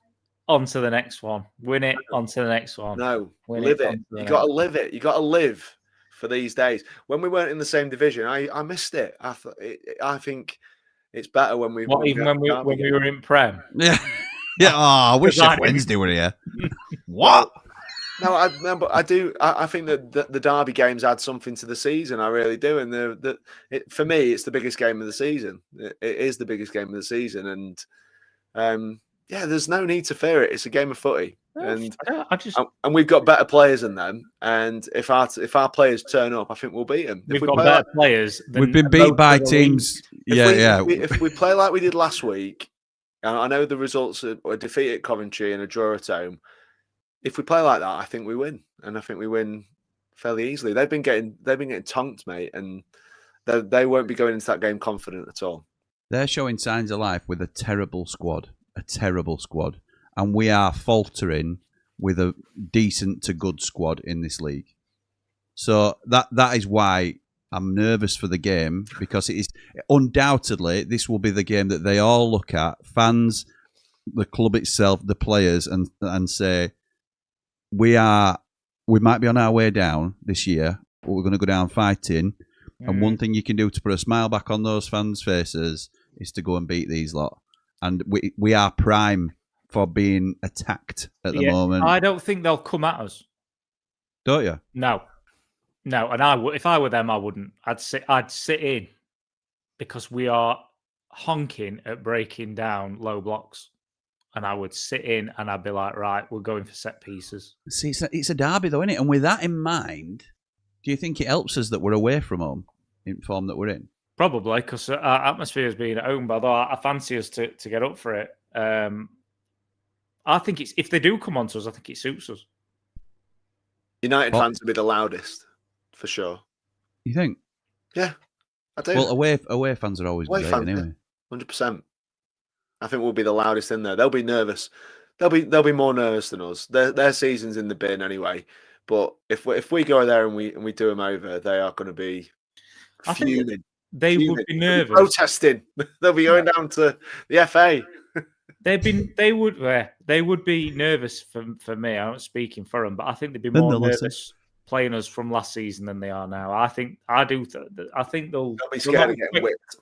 on to the next one. Win it. On to the next one. No, live it. You got to live it. You got to live for these days. When we weren't in the same division, I missed it. I think. It's better when we when we were in Prem. Yeah. Oh, I wish Sheffield Wednesday were here. What? No, I do. I think that the derby games add something to the season. I really do. And for me, it's the biggest game of the season. It is the biggest game of the season. And there's no need to fear it. It's a game of footy. And we've got better players than them. And if our players turn up, I think we'll beat them. We've got better players. We've been beat by teams. If we play like we did last week, I know the results are a defeat at Coventry and a draw at home. If we play like that, I think we win, and I think we win fairly easily. They've been getting tonked, mate, and they won't be going into that game confident at all. They're showing signs of life with a terrible squad, and we are faltering with a decent to good squad in this league. So that is why I'm nervous for the game, because it is undoubtedly this will be the game that they all look at, fans, the club itself, the players, and say we might be on our way down this year, but we're going to go down fighting. And one thing you can do to put a smile back on those fans' faces is to go and beat these lot. And we are prime for being attacked at the moment. I don't think they'll come at us. Don't you? No. And if I were them, I wouldn't. I'd sit in, because we are honking at breaking down low blocks, and I would sit in and I'd be like, right, we're going for set pieces. See, it's a derby though, isn't it? And with that in mind, do you think it helps us that we're away from home in form that we're in? Probably, because our atmosphere is being at home. But although I fancy us to get up for it, I think if they do come onto us, I think it suits us. United fans will be the loudest, for sure. You think? Yeah, I do. Well, away fans are always great anyway. 100%. I think we'll be the loudest in there. They'll be nervous. They'll be more nervous than us. Their season's in the bin anyway. But if we go there and we do them over, they are going to be fuming. they would be nervous. Protesting. They'll be going down to the FA. They would be nervous for me. I'm not speaking for them, but I think they'd be Then more they'll nervous listen. playing us from last season than they are now. I think they'll be scared of getting whipped.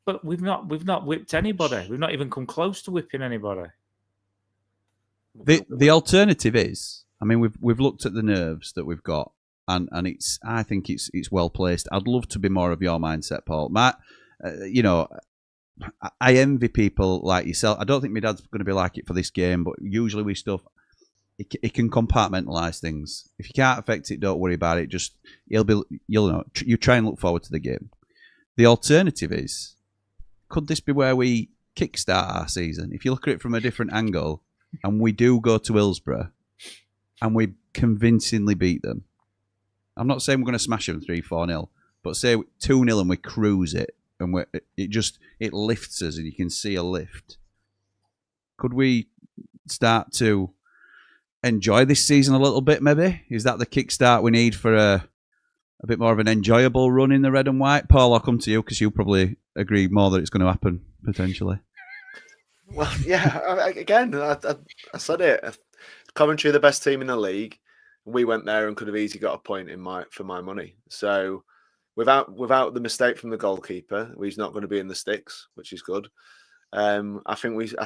But we've not whipped anybody. We've not even come close to whipping anybody. The alternative is, I mean, we've looked at the nerves that we've got, and I think it's well placed. I'd love to be more of your mindset, Paul. Matt, I envy people like yourself. I don't think my dad's going to be like it for this game, but usually with stuff, it can compartmentalize things. If you can't affect it, don't worry about it. Just you try and look forward to the game. The alternative is, could this be where we kickstart our season? If you look at it from a different angle, and we do go to Hillsborough, and we convincingly beat them. I'm not saying we're going to smash them 3-4-0, but say 2-0 and we cruise it, and it lifts us, and you can see a lift. Could we start to enjoy this season a little bit, maybe? Is that the kickstart we need for a bit more of an enjoyable run in the red and white? Paul, I'll come to you because you probably agree more that it's going to happen, potentially. Well, yeah, again, I said it. Coventry are the best team in the league. We went there and could have easily got a point for my money. So without the mistake from the goalkeeper, he's not going to be in the sticks, which is good. I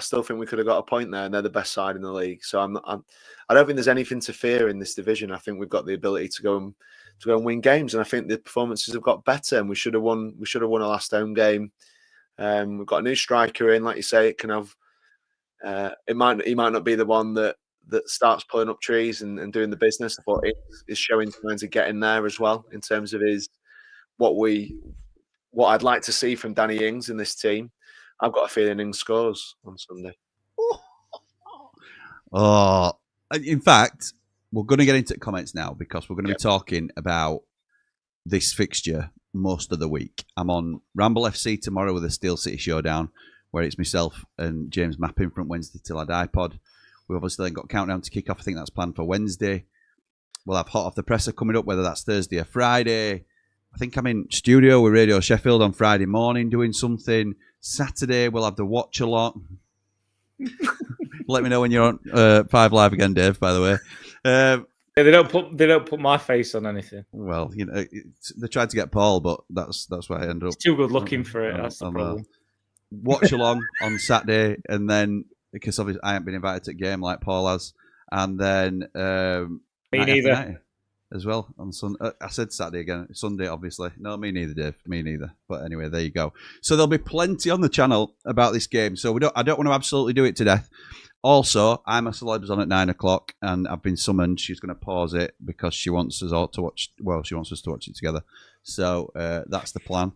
still think we could have got a point there, and they're the best side in the league. So I don't think there's anything to fear in this division. I think we've got the ability to go and win games, and I think the performances have got better. And we should have won a last home game. We've got a new striker in, like you say. It can have. He might not be the one that starts pulling up trees and doing the business, but it is showing signs of getting there as well in terms of what I'd like to see from Danny Ings in this team. I've got a feeling Ings scores on Sunday. Oh, in fact, we're going to get into comments now because we're going to be talking about this fixture most of the week. I'm on Ramble FC tomorrow with a Steel City Showdown, where it's myself and James Mappin from Wednesday Till I Die pod. We've obviously then got Countdown to kick off. I think that's planned for Wednesday. We'll have Hot Off the Presser coming up, whether that's Thursday or Friday. I think I'm in studio with Radio Sheffield on Friday morning doing something. Saturday, we'll have the watch along. Let me know when you're on 5 Live again, Dave, by the way. They don't put my face on anything. Well, they tried to get Paul, but that's why I ended up. It's too good looking for it. That's the problem. Watch along on Saturday, and then because obviously I haven't been invited to a game like Paul has, and then me neither as well on Sunday. I said Saturday again, Sunday obviously. No, me neither, Dave. Me neither. But anyway, there you go. So there'll be plenty on the channel about this game. So I don't want to absolutely do it to death. Also, I'm a Celebs on at 9 o'clock, and I've been summoned. She's going to pause it because she wants us all to watch. Well, she wants us to watch it together. So that's the plan.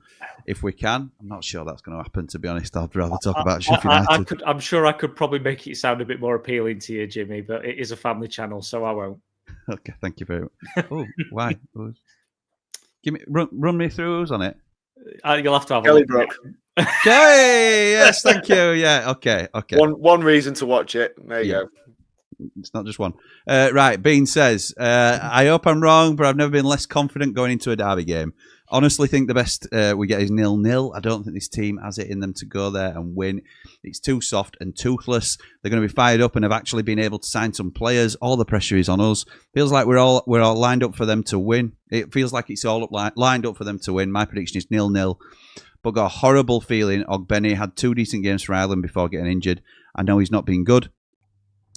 If we can, I'm not sure that's going to happen. To be honest, I'd rather talk about Sheffield United. I'm sure I could probably make it sound a bit more appealing to you, Jimmy, but it is a family channel, so I won't. Okay, thank you very much. Oh, why? Give me run me through who's on it. You'll have to have Kelly a look. Brook. Okay, yes, thank you. Yeah, okay. One reason to watch it. There you go. It's not just one. Right, Bean says, I hope I'm wrong, but I've never been less confident going into a derby game. Honestly think the best we get is 0-0. I don't think this team has it in them to go there and win. It's too soft and toothless. They're going to be fired up and have actually been able to sign some players. All the pressure is on us. Feels like we're all lined up for them to win. It feels like it's all lined up for them to win. My prediction is 0-0. But got a horrible feeling Ogbenny had 2 decent games for Ireland before getting injured. I know he's not been good.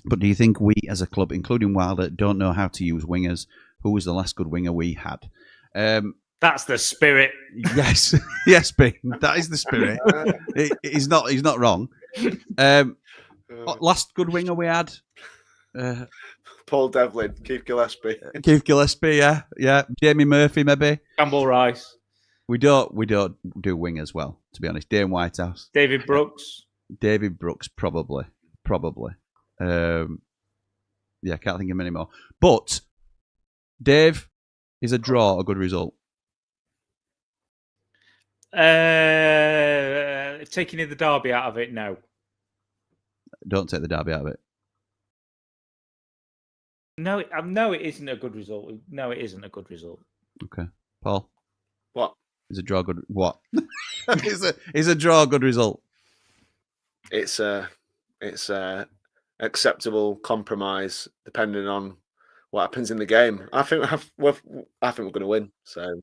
But do you think we as a club, including Wilder, don't know how to use wingers? Who was the last good winger we had? That's the spirit. Yes, yes, Bean. That is the spirit. He's not wrong. Last good winger we had, Paul Devlin, Keith Gillespie. Yeah. Jamie Murphy, maybe. Campbell Rice. We don't do wingers well, to be honest. Dane Whitehouse, David Brooks, probably. Yeah, can't think of many more. But Dave, is a draw a good result? Taking the derby out of it, no. Don't take the derby out of it. No, it isn't a good result. No, it isn't a good result. Okay, Paul. What? Is a draw good? What? is a draw a good result? It's a acceptable compromise depending on what happens in the game. I think we're going to win. So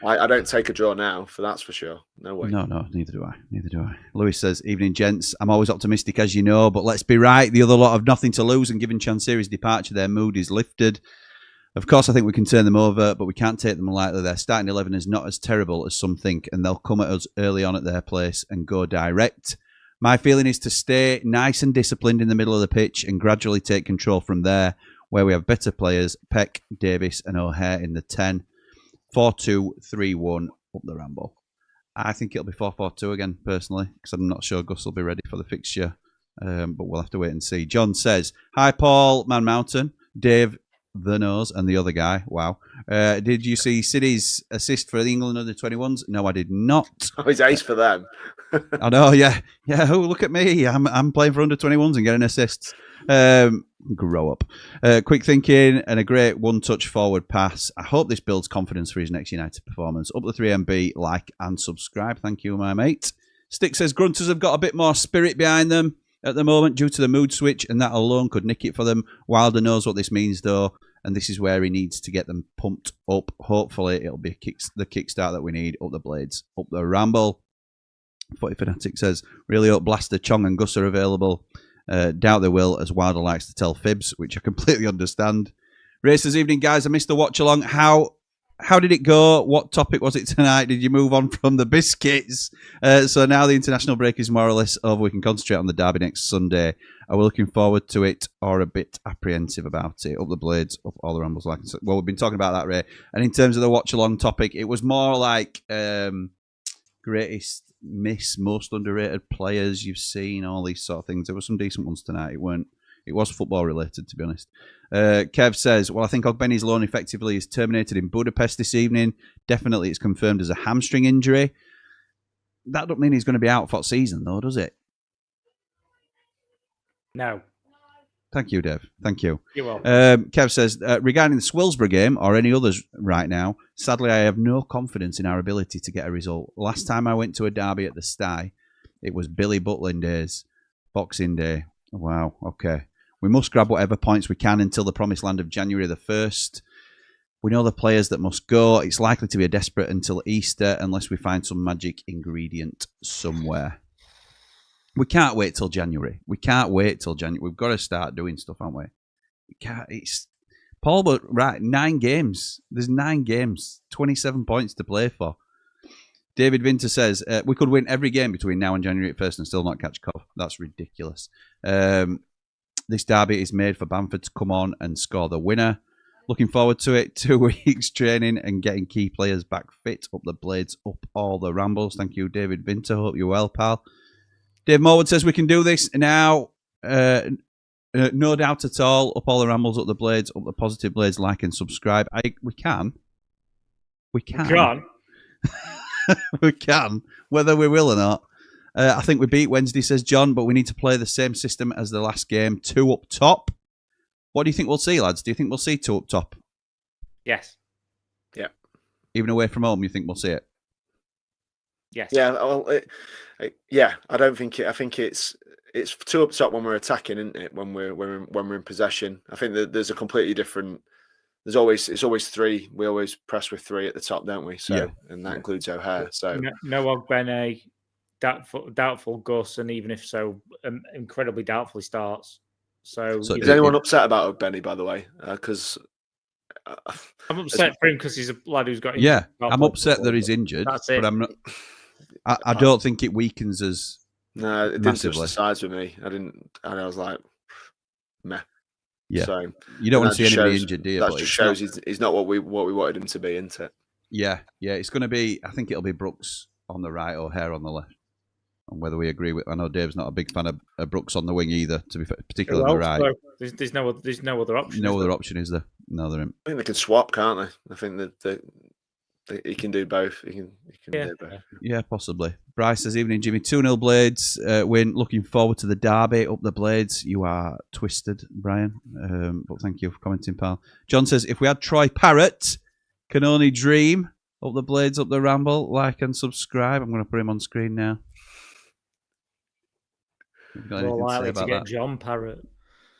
I don't take a draw now, for that's for sure. No way. No, neither do I. Lewis says, evening, gents. I'm always optimistic, as you know, but let's be right. The other lot have nothing to lose, and given Chansiri's departure, their mood is lifted. Of course, I think we can turn them over, but we can't take them lightly. Their starting 11 is not as terrible as some think, and they'll come at us early on at their place and go direct. My feeling is to stay nice and disciplined in the middle of the pitch and gradually take control from there, where we have better players, Peck, Davis and O'Hare in the 10. 4-2-3-1 up the Ramble. I think it'll be 4-4-2 again, personally, because I'm not sure Gus will be ready for the fixture, but we'll have to wait and see. John says, hi, Paul, Man Mountain, Dave, The Nose, and the other guy. Wow. Did you see City's assist for the England under-21s? No, I did not. Oh, he's ace for them. I know, yeah. Oh, look at me. I'm playing for under-21s and getting assists. Grow up. Quick thinking and a great one-touch forward pass. I hope this builds confidence for his next United performance. Up the 3MB, like and subscribe. Thank you, my mate. Stick says Grunters have got a bit more spirit behind them at the moment due to the mood switch, and that alone could nick it for them. Wilder knows what this means, though, and this is where he needs to get them pumped up. Hopefully, it'll be the kickstart that we need. Up the Blades, up the Ramble. Footy Fanatic says, really hope Blaster, Chong and Gus are available. Doubt they will, as Wilder likes to tell fibs, which I completely understand. Racers evening, guys. I missed the watch along. How did it go? What topic was it tonight? Did you move on from the biscuits? So now the international break is more or less over. We can concentrate on the derby next Sunday. Are we looking forward to it or a bit apprehensive about it? Up the Blades, up all the Rambles. Well, we've been talking about that, Ray. And in terms of the watch along topic, it was more like greatest miss, most underrated players you've seen, all these sort of things. There were some decent ones tonight. It was football related, to be honest. Kev says, well, I think Ogbeni's loan effectively is terminated in Budapest this evening. Definitely it's confirmed as a hamstring injury. That don't mean he's going to be out for the season, though, does it? No. Thank you, Dev. Thank you. You're welcome. Kev says, regarding the Swillsborough game or any others right now, sadly, I have no confidence in our ability to get a result. Last time I went to a derby at the Stye, it was Billy Butling days, Boxing Day. Wow, okay. We must grab whatever points we can until the promised land of January the 1st. We know the players that must go. It's likely to be a desperate until Easter unless we find some magic ingredient somewhere. We can't wait till January. We've got to start doing stuff, haven't we? Paul, but right, 9 games. There's 9 games, 27 points to play for. David Vinter says, we could win every game between now and January 1st and still not catch Cov. That's ridiculous. This derby is made for Bamford to come on and score the winner. Looking forward to it. 2 weeks training and getting key players back fit. Up the Blades, up all the Rambles. Thank you, David Vinter. Hope you're well, pal. Dave Morwood says we can do this now. No doubt at all. Up all the Rambles, up the Blades, up the Positive Blades. Like and subscribe. We can. We can. We can. Whether we will or not. I think we beat Wednesday, says John, but we need to play the same system as the last game. 2 up top. What do you think we'll see, lads? Do you think we'll see 2 up top? Yes. Yeah. Even away from home, you think we'll see it? Yes. Yeah. Well, yeah. I don't think it. I think it's 2 up top when we're attacking, isn't it? When we're in possession. I think that there's a completely different. It's always 3. We always press with 3 at the top, don't we? So, yeah. And that includes O'Hare. So no Ogbene, doubtful Gus, and even if so, incredibly doubtful he starts. So is anyone upset about Ogbene, by the way? Because I'm upset for him because he's a lad who's got injured. Yeah, I'm upset that he's injured. That's it. But I'm not. I don't think it weakens us. No, it didn't massively. touch the sides with me. I was like, meh. Yeah. So you don't want to see anybody injured, do you? That just shows he's not what we wanted him to be, isn't it? Yeah. It's going to be. I think it'll be Brooks on the right, O'Hare on the left. And whether we agree with, I know Dave's not a big fan of Brooks on the wing either. To be fair, particularly on the right. There's no other option. No other option, is there? No, there isn't. I think they can swap, can't they? I think that he can do both. He can do both. Yeah, possibly. Bryce says, evening, Jimmy. 2-0 Blades win. Looking forward to the derby. Up the Blades. You are twisted, Brian. But thank you for commenting, pal. John says, if we had Troy Parrott, can only dream. Up the Blades, up the Ramble. Like and subscribe. I'm going to put him on screen now. Got anything More to say likely to about get that? John Parrott.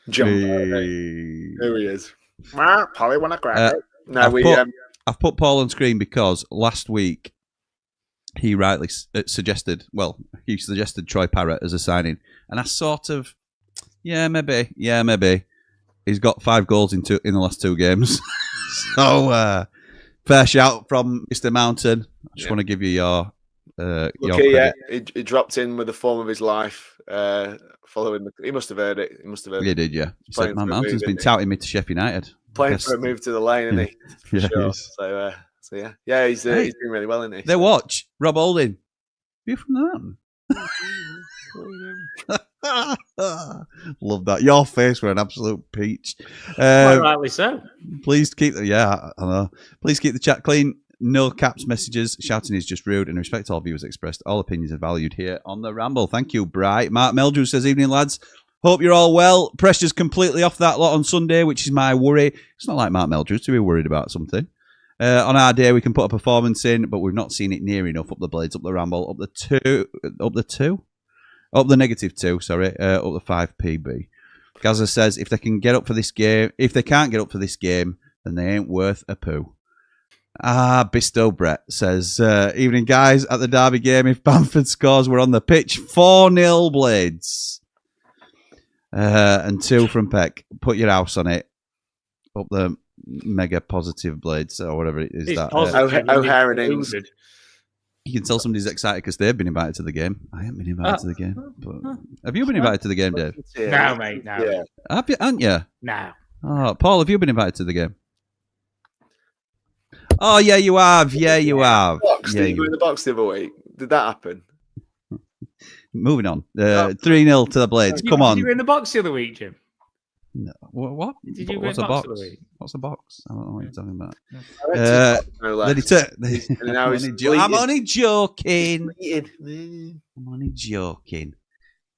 Jump. Hey. There he is. Polly wanna crack it. No, I've put Paul on screen because last week he rightly suggested Troy Parrott as a signing, and I sort of, maybe. He's got 5 goals in the last 2 games, so fair shout from Mr. Mountain. I just want to give you your credit. He dropped in with the form of his life. Following he must have heard it. He did, yeah. He said, "My Mountain's been touting me to Sheffield United." Playing for a move to the lane, isn't he? Yeah, sure. he is. So yeah, he's doing really well, isn't he? They watch Rob Holding. You from the mountain? Love that. Your face were an absolute peach. Quite rightly so. Please keep I know. Please keep the chat clean. No caps messages. Shouting is just rude. And respect to all viewers expressed. All opinions are valued here on the Ramble. Thank you, Bright. Mark Meldrew says, "Evening, lads. Hope you're all well. Pressure's completely off that lot on Sunday, which is my worry." It's not like Mark Meldrew to be worried about something. On our day, we can put a performance in, but we've not seen it near enough. Up the Blades, up the Ramble, up the -2. Sorry, up the 5 PB. Gaza says, if they can't get up for this game, then they ain't worth a poo. Bisto Brett says, "Evening, guys. At the Derby game, if Bamford scores, we're on the pitch. 4-0 Blades. And 2 from Peck. Put your house on it. Up the mega positive Blades, or whatever it is. It's that O'Hare and Ings. You can tell somebody's excited because they've been invited to the game. I haven't been invited to the game. But have you been invited to the game, Dave? No, mate, no. Yeah. Haven't you? No. Oh, Paul, have you been invited to the game? Oh, yeah, you have. Yeah, you have. Did you go in the box the other week? Did that happen? Moving on. 3-0 to the Blades. Come on. Did you were in the box the other week, Jim? No. What? Did you What's a box box? the week? What's a box? I don't know what you're talking about. I'm only joking. I'm only joking.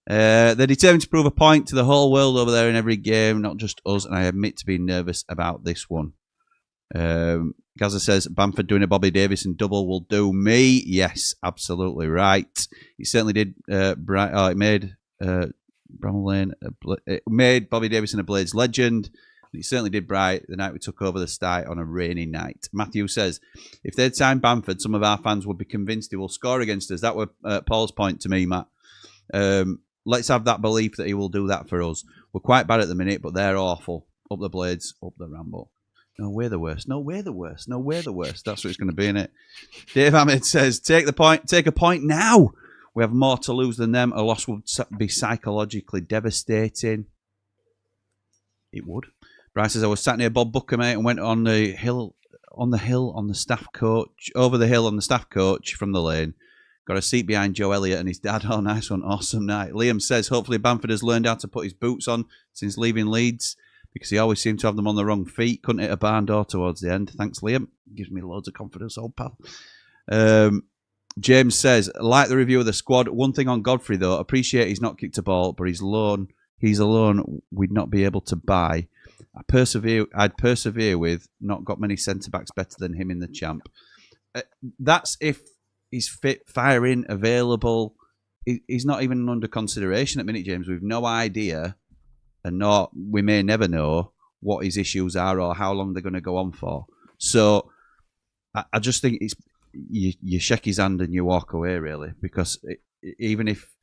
They're determined to prove a point to the whole world over there in every game, not just us, and I admit to being nervous about this one. Gaza says, Bamford doing a Bobby Davison double will do me. Yes, absolutely right. He certainly did. It made Bramall Lane, it made Bobby Davison a Blades legend. He certainly did bright the night we took over the Stite on a rainy night. Matthew says, if they'd signed Bamford, some of our fans would be convinced he will score against us. That was Paul's point to me, Matt. Let's have that belief that he will do that for us. We're quite bad at the minute, but they're awful. Up the Blades, up the Ramble. No, we're the worst. No, we're the worst. No, we're the worst. That's what it's going to be, innit? Dave Ahmed says, take a point now. We have more to lose than them. A loss would be psychologically devastating. It would. Bryce says, I was sat near Bob Booker, mate, and went on the hill on the staff coach, over the hill on the staff coach from the lane. Got a seat behind Joe Elliott and his dad. Oh, nice one. Awesome night. Liam says, hopefully Bamford has learned how to put his boots on since leaving Leeds, because he always seemed to have them on the wrong feet. Couldn't hit a barn door towards the end. Thanks, Liam. Gives me loads of confidence, old pal. James says, like the review of the squad, one thing on Godfrey, though, appreciate he's not kicked a ball, but he's a loan we'd not be able to buy. I'd persevere with, not got many centre-backs better than him in the champ. That's if he's fit, firing, available. He's not even under consideration at minute, James. We've no idea, and we may never know what his issues are or how long they're going to go on for. So I just think it's you shake his hand and you walk away, really, because even if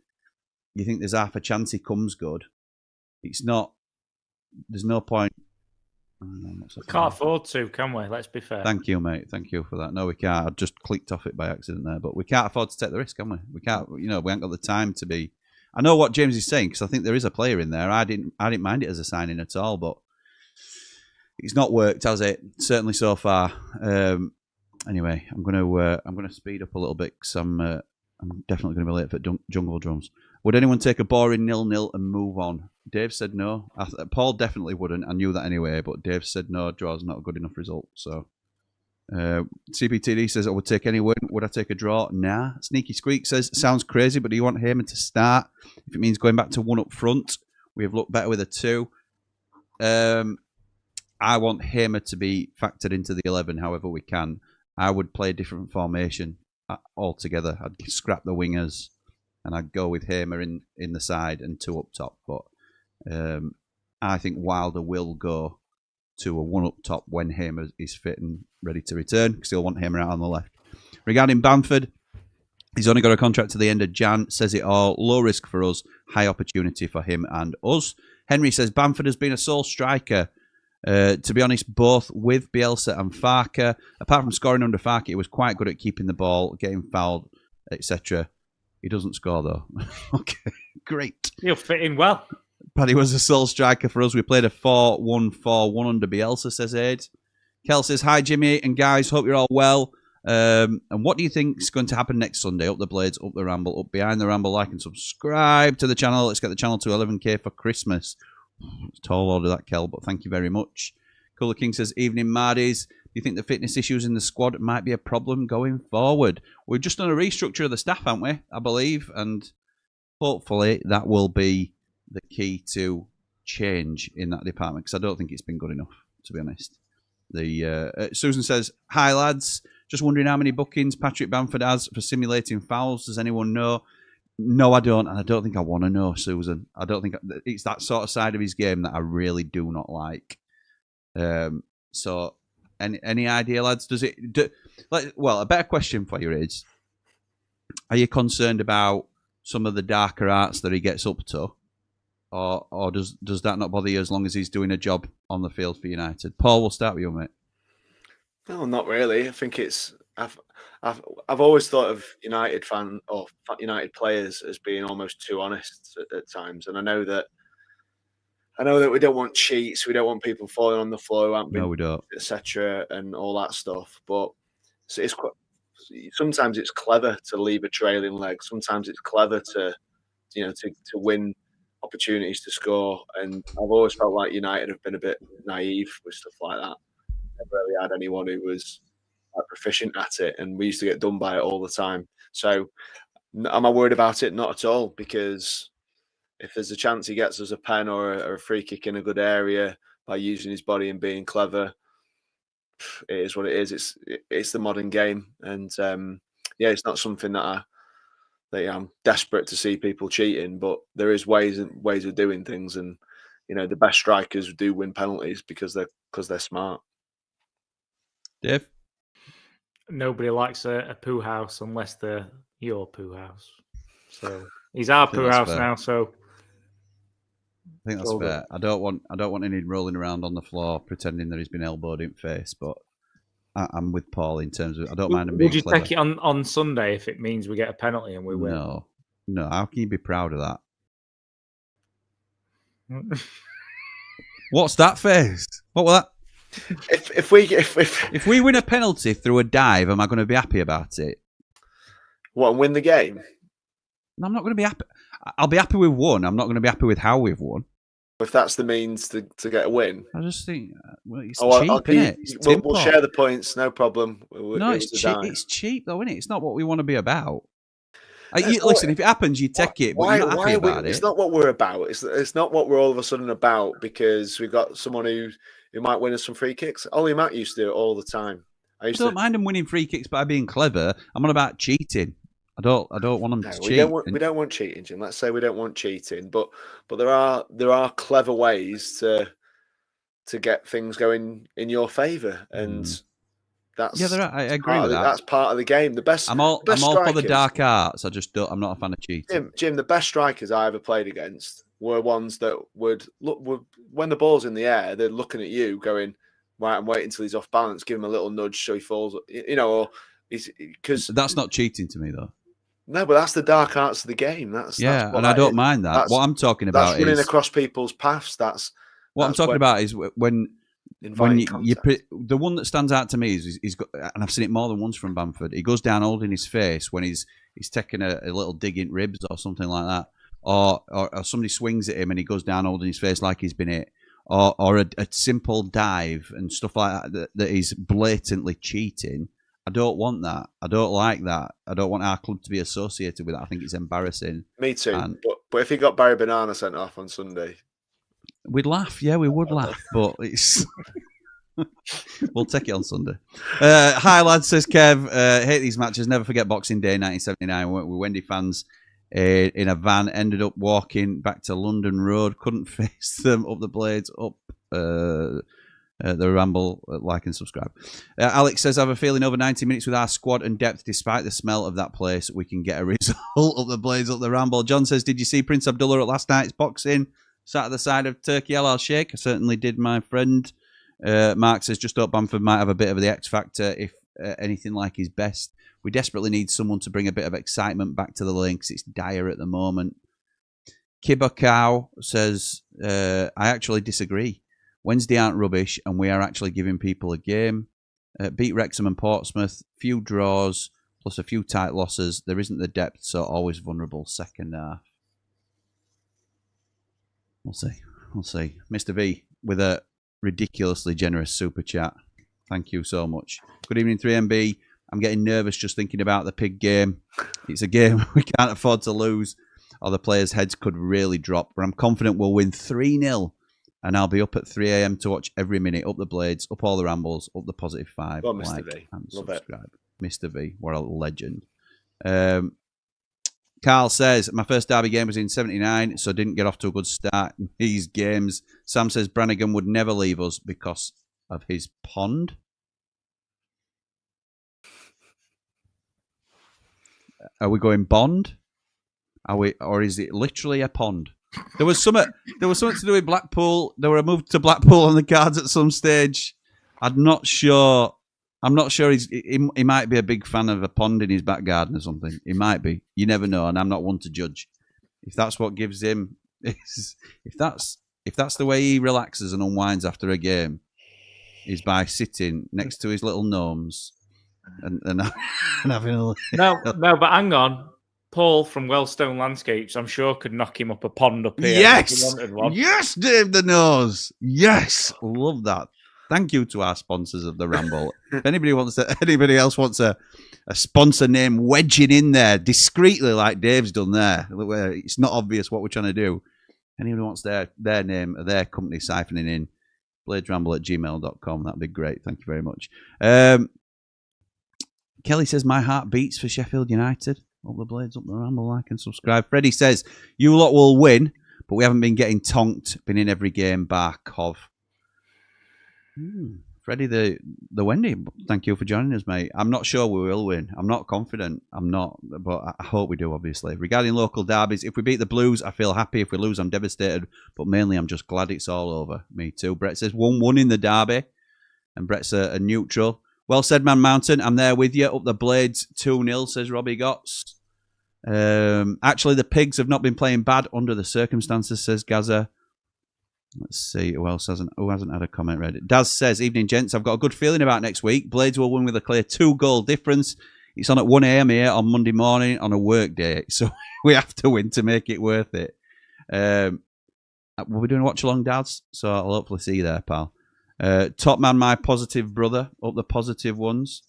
you think there's half a chance he comes good, it's not. There's no point. We can't afford to, can we? Let's be fair. Thank you, mate. Thank you for that. No, we can't. I just clicked off it by accident there, but we can't afford to take the risk, can we? We can't. We haven't got the time to be. I know what James is saying, because I think there is a player in there. I didn't mind it as a signing at all, but it's not worked, has it? Certainly so far. Anyway, I'm gonna speed up a little bit because I'm definitely going to be late for Jungle Drums. Would anyone take a boring 0-0 and move on? Dave said no. Paul definitely wouldn't. I knew that anyway, but Dave said no. Draw's not a good enough result. So CPTD says I would take any win. Would I take a draw? Nah. Sneaky Squeak says sounds crazy, but do you want Heyman to start? If it means going back to 1 up front, we have looked better with a 2. I want Heyman to be factored into the 11 however we can. I would play a different formation altogether. I'd scrap the wingers and I'd go with Hamer in the side and 2 up top. But I think Wilder will go to a 1 up top when Hamer is fit and ready to return, because he'll want Hamer out on the left. Regarding Bamford, he's only got a contract to the end of Jan. Says it all. Low risk for us. High opportunity for him and us. Henry says Bamford has been a sole striker. To be honest, both with Bielsa and Farke. Apart from scoring under Farke, he was quite good at keeping the ball, getting fouled, etc. He doesn't score, though. Okay, great. He'll fit in well. Paddy was a sole striker for us. We played a 4-1-4-1 under Bielsa, says Aid. Kel says, hi, Jimmy and guys. Hope you're all well. And what do you think is going to happen next Sunday? Up the Blades, up the Ramble, up behind the Ramble. Like and subscribe to the channel. Let's get the channel to 11k for Christmas. It's a tall order, that, Kel, but thank you very much. Cooler King says, evening, Mardy's. Do you think the fitness issues in the squad might be a problem going forward? We've just done a restructure of the staff, haven't we? I believe. And hopefully that will be the key to change in that department, because I don't think it's been good enough, to be honest. Susan says, hi, lads. Just wondering how many bookings Patrick Bamford has for simulating fouls. Does anyone know? No, I don't, and I don't think I want to know, Susan. I don't think it's that sort of side of his game that I really do not like. So, any idea, lads? Does it? Well, a better question for you is: are you concerned about some of the darker arts that he gets up to, or does that not bother you as long as he's doing a job on the field for United? Paul, we'll start with you, mate. No, not really. I think it's. I've always thought of United fan or United players as being almost too honest at times, and I know that we don't want cheats, we don't want people falling on the floor who haven't been, No, we don't, etc., and all that stuff. But it's quite. Sometimes it's clever to leave a trailing leg. Sometimes it's clever to win opportunities to score. And I've always felt like United have been a bit naive with stuff like that. Never really had anyone who was proficient at it, and we used to get done by it all the time. So am I worried about it? Not at all, because if there's a chance he gets us a pen or a free kick in a good area by using his body and being clever, it is what it is. It's the modern game, and it's not something that I'm desperate to see people cheating, but there is ways of doing things, and the best strikers do win penalties because they're smart. Dave? Nobody likes a poo house unless they're your poo house. So he's our poo house now. So I think that's fair. I don't want any rolling around on the floor pretending that he's been elbowed in face. But I'm with Paul in terms of I don't mind him being. Would you clever. take it on Sunday if it means we get a penalty and we win? No. How can you be proud of that? What's that face? What was that? If we win a penalty through a dive, am I going to be happy about it? What, and win the game? No, I'm not going to be happy. I'll be happy with one. I'm not going to be happy with how we've won. If that's the means to get a win, I just think it's cheap, isn't it? We'll share the points, no problem. No, it's cheap. It's cheap, though, isn't it? It's not what we want to be about. Listen, if it happens, you take it, but you're not happy about it. It's not what we're about. It's not what we're all of a sudden about because we've got someone who might win us some free kicks. Ollie Matt used to do it all the time. I don't mind him winning free kicks by being clever. I'm on about cheating. I don't want him to cheat. We don't want cheating, Jim. Let's say we don't want cheating, but there are clever ways to get things going in your favour, and that's there are. I agree with that. That's part of the game. I'm all for the dark arts. I'm not a fan of cheating. Jim, the best strikers I ever played against were ones that would look when the ball's in the air, they're looking at you, going, "Right, I'm waiting until he's off balance. Give him a little nudge so he falls." Or because that's not cheating to me, though. No, but that's the dark arts of the game. That's I don't mind that. What I'm talking about is running across people's paths. What I'm talking about is when the one that stands out to me is he's got, and I've seen it more than once from Bamford. He goes down holding his face when he's taking a little dig in ribs or something like that, or somebody swings at him and he goes down holding his face like he's been hit, or a simple dive and stuff like that is blatantly cheating. I don't want that. I don't like that. I don't want our club to be associated with that. I think it's embarrassing. Me too. But if he got Barry Banana sent off on Sunday, we'd laugh. Yeah, we would laugh. But it's We'll take it on Sunday. Hi, lads, says Kev. Hate these matches. Never forget Boxing Day 1979. We went with Wendy fans in a van. Ended up walking back to London Road. Couldn't face them. Up the Blades. Up the Ramble. Like and subscribe. Alex says, I have a feeling over 90 minutes with our squad and depth, despite the smell of that place, we can get a result. Up the Blades, up the Ramble. John says, did you see Prince Abdullah at last night's boxing? Sat at the side of Turkey Al Sheikh. I certainly did, my friend. Mark says, just thought Bamford might have a bit of the X factor, if anything like his best. We desperately need someone to bring a bit of excitement back to the links. It's dire at the moment. Kibakau says, I actually disagree. Wednesday aren't rubbish, and we are actually giving people a game. Beat Wrexham and Portsmouth, few draws, plus a few tight losses. There isn't the depth, so always vulnerable second half. We'll see. Mr. V with a ridiculously generous super chat. Thank you so much. Good evening, 3MB. I'm getting nervous just thinking about the pig game. It's a game we can't afford to lose, or the players' heads could really drop. But I'm confident we'll win 3-0, and I'll be up at 3 a.m. to watch every minute. Up the Blades, up all the Rambles, up the positive 5. Well, Mr. Like V. and Love subscribe. Mr. V, what a legend. Carl says, my first derby game was in 79, so didn't get off to a good start in these games. Sam says Brannigan would never leave us because of his pond. Are we going Bond? Are we, or is it literally a pond? There was something to do with Blackpool. There were a move to Blackpool on the cards at some stage. I'm not sure he might be a big fan of a pond in his back garden or something. He might be. You never know, and I'm not one to judge. If that's what gives him, if that's the way he relaxes and unwinds after a game, is by sitting next to his little gnomes and having a No, but hang on. Paul from Wellstone Landscapes, I'm sure, could knock him up a pond up here. Yes, if he wanted one. yes, Dave the Nose. Yes, love that. Thank you to our sponsors of the Ramble. If anybody else wants a sponsor name wedging in there discreetly, like Dave's done there, where it's not obvious what we're trying to do. Anyone wants their name, their company siphoning in, bladesramble@gmail.com. That'd be great. Thank you very much. Kelly says, my heart beats for Sheffield United. Up the Blades, up the Ramble, like and subscribe. Freddie says, you lot will win, but we haven't been getting tonked. Been in every game, bar Cov. Freddie the Wendy, thank you for joining us, mate. I'm not sure we will win. I'm not confident. I'm not, but I hope we do, obviously. Regarding local derbies, if we beat the Blues, I feel happy. If we lose, I'm devastated. But mainly, I'm just glad it's all over. Me too. Brett says 1-1 in the derby, and Brett's a neutral. Well said, Man Mountain. I'm there with you. Up the Blades, 2-0, says Robbie Gotts. Actually, the Pigs have not been playing bad under the circumstances, says Gaza. Let's see who hasn't had a comment read. Daz says, evening gents, I've got a good feeling about next week. Blades will win with a clear 2-goal difference. It's on at 1 a.m. here on Monday morning on a work day, so we have to win to make it worth it. We'll be doing a watch along, Daz, so I'll hopefully see you there, pal. Top man, my positive brother, up the positive ones.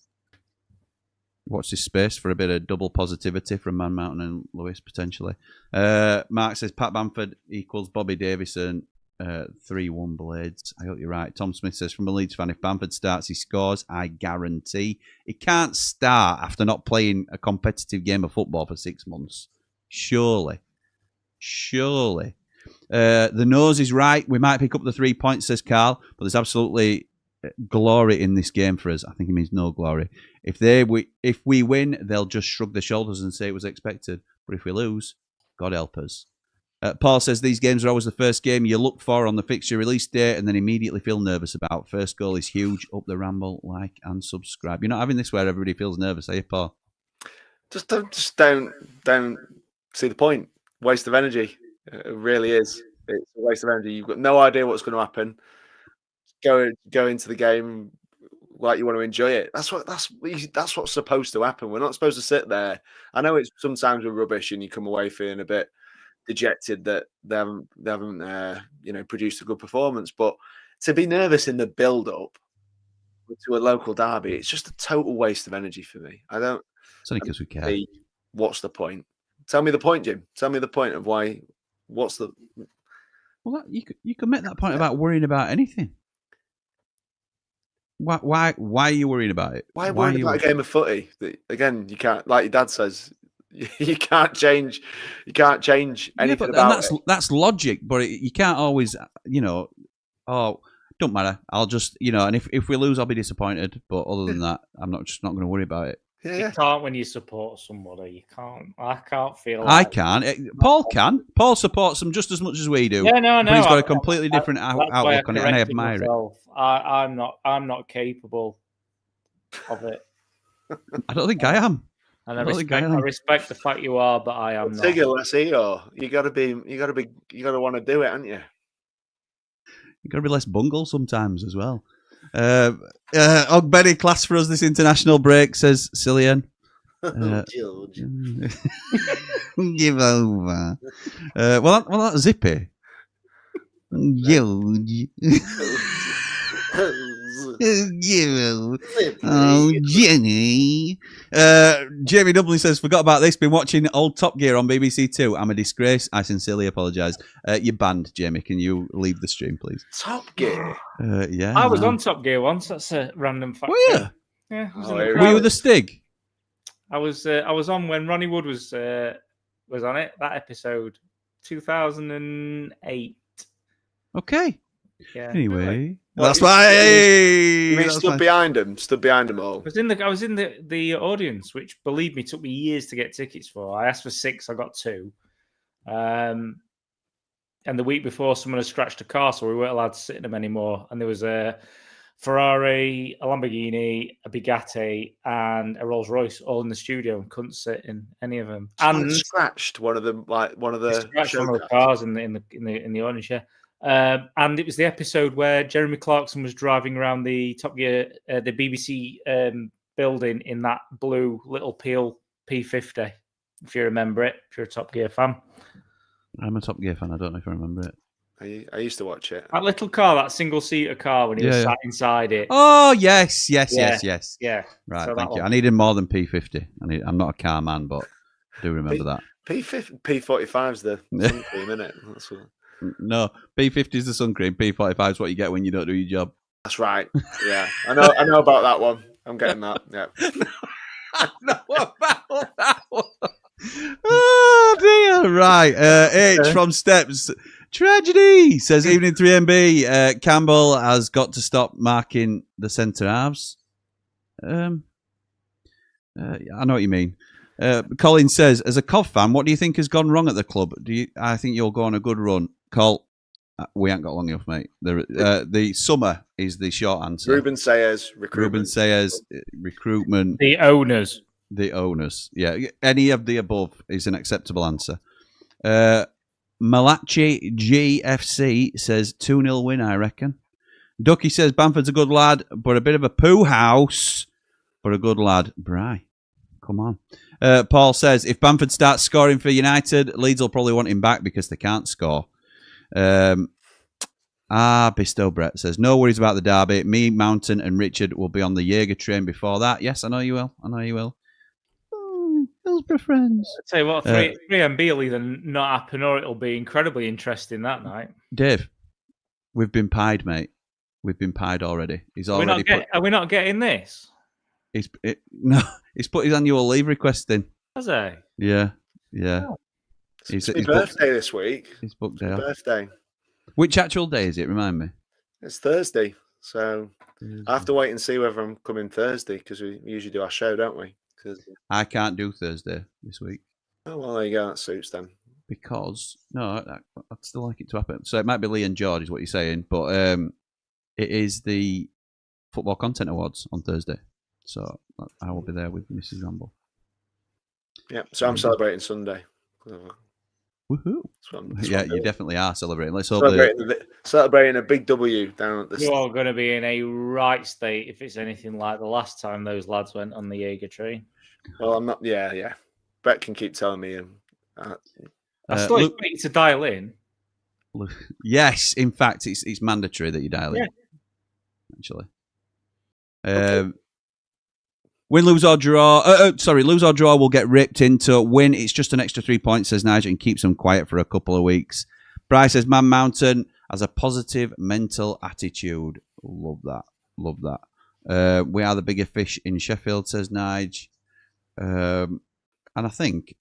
Watch this space for a bit of double positivity from Man Mountain and Lewis, potentially. Mark says, Pat Bamford equals Bobby Davison. 3-1 Blades. I hope you're right. Tom Smith says, from a Leeds fan, if Bamford starts, he scores, I guarantee. He can't start after not playing a competitive game of football for 6 months. Surely. The nose is right. We might pick up the 3 points, says Carl, but there's absolutely glory in this game for us. I think it means no glory. If we win, they'll just shrug their shoulders and say it was expected. But if we lose, God help us. Paul says these games are always the first game you look for on the fixture release date and then immediately feel nervous about. First goal is huge. Up the Ramble, like and subscribe. You're not having this where everybody feels nervous, are you, Paul? Just don't see the point. Waste of energy. It really is. It's a waste of energy. You've got no idea what's going to happen. Go into the game like you want to enjoy it. That's what's supposed to happen. We're not supposed to sit there. I know it's sometimes we're rubbish and you come away feeling a bit dejected that they haven't produced a good performance, but to be nervous in the build-up to a local derby, it's just a total waste of energy for me. I don't. It's only because we care. What's the point? Tell me the point, Jim. Tell me the point of why. What's the? Well, you could make that point about worrying about anything. Why are you worried about it? Why worried about a game of footy? Again, you can't, like your dad says, you can't change. You can't change anything about it. That's logic, but you can't always, don't matter. I'll just, and if we lose, I'll be disappointed. But other than that, I'm not going to worry about it. Yeah. You can't when you support somebody. You can't. I can't feel. I can. Paul can. Paul supports them just as much as we do. Yeah, no. But he's got a completely different outlook on it, and I admire myself. I'm not capable of it. I don't think I am. And I respect the fact you are, but I am not. You got to want to do it, haven't you? You got to be less bungle sometimes as well. Ogbenny class for us this international break, says Cillian. George. Give over. Well, that's zippy. George. Oh, Jenny. Jamie Dublin says, forgot about this. Been watching old Top Gear on BBC Two. I'm a disgrace. I sincerely apologise. You're banned, Jamie. Can you leave the stream, please? Top Gear? Yeah. I was on Top Gear once. That's a random fact. Were you? Yeah. Were you the Stig? I was on when Ronnie Wood was on it. That episode, 2008. Okay. Yeah. Anyway, Well, that's why. You stood behind him all. I was in the audience, which, believe me, took me years to get tickets for. I asked for 6, I got 2. And the week before, someone had scratched a car, so we weren't allowed to sit in them anymore. And there was a Ferrari, a Lamborghini, a Bugatti, and a Rolls Royce all in the studio, and couldn't sit in any of them. And scratched one of the cars in the audience. Yeah. And it was the episode where Jeremy Clarkson was driving around the Top Gear, the BBC building in that blue little Peel P50, if you remember it, if you're a Top Gear fan. I'm a Top Gear fan. I don't know if I remember it. I used to watch it. That little car, that single-seater car, when he was sat inside it. Oh, yes. Yeah. Right, So thank you. I needed more than P50. I'm not a car man, but I do remember that. P45's the sun cream, isn't it? That's what... No, P50 is the sun cream. P45 is what you get when you don't do your job. That's right. Yeah, I know about that one. I'm getting that. Yeah. I know about that one. Oh dear. Right. H from Steps. Tragedy says evening 3MB. Campbell has got to stop marking the centre halves. I know what you mean. Colin says, as a Cov fan, what do you think has gone wrong at the club? I think you'll go on a good run. Col, we ain't got long enough, mate. The summer is the short answer. Ruben Sayers, recruitment. Recruitment. The owners. Yeah. Any of the above is an acceptable answer. Malachi GFC says 2-0 win, I reckon. Ducky says Bamford's a good lad, but a bit of a poo house, but a good lad. Bry, come on. Paul says if Bamford starts scoring for United, Leeds will probably want him back because they can't score. Bistow Brett says no worries about the derby. Me, Mountain, and Richard will be on the Jaeger train before that. Yes, I know you will. Oh, Hillsborough friends. I'll tell you what, 3MB will either not happen or it'll be incredibly interesting that night. Dave, we've been pied, mate. We've been pied already. Are we not getting this? He's put his annual leave request in. Has he? Yeah. Oh. It's his birthday this week. He's booked out. Birthday. Which actual day is it? Remind me. It's Thursday, so I have to wait and see whether I'm coming Thursday because we usually do our show, don't we? I can't do Thursday this week. Oh well, there you go. That suits them. Because I'd still like it to happen. So it might be Lee and George, is what you're saying, but it is the Football Content Awards on Thursday. So I will be there with Mrs. Ramble. Yeah, so I'm celebrating Sunday. Woohoo! Yeah, you definitely are celebrating. Let's hope celebrating a big W down at the. You're all going to be in a right state if it's anything like the last time those lads went on the Jaeger train. Well, I'm not. Yeah. Brett can keep telling me. I still expect you to dial in. Yes, in fact, it's mandatory that you dial in. Actually. Okay. Win, lose or draw. Lose or draw will get ripped into win. It's just an extra 3 points, says Nigel, and keeps them quiet for a couple of weeks. Bryce says Man Mountain has a positive mental attitude. Love that. We are the bigger fish in Sheffield, says Nige. And I think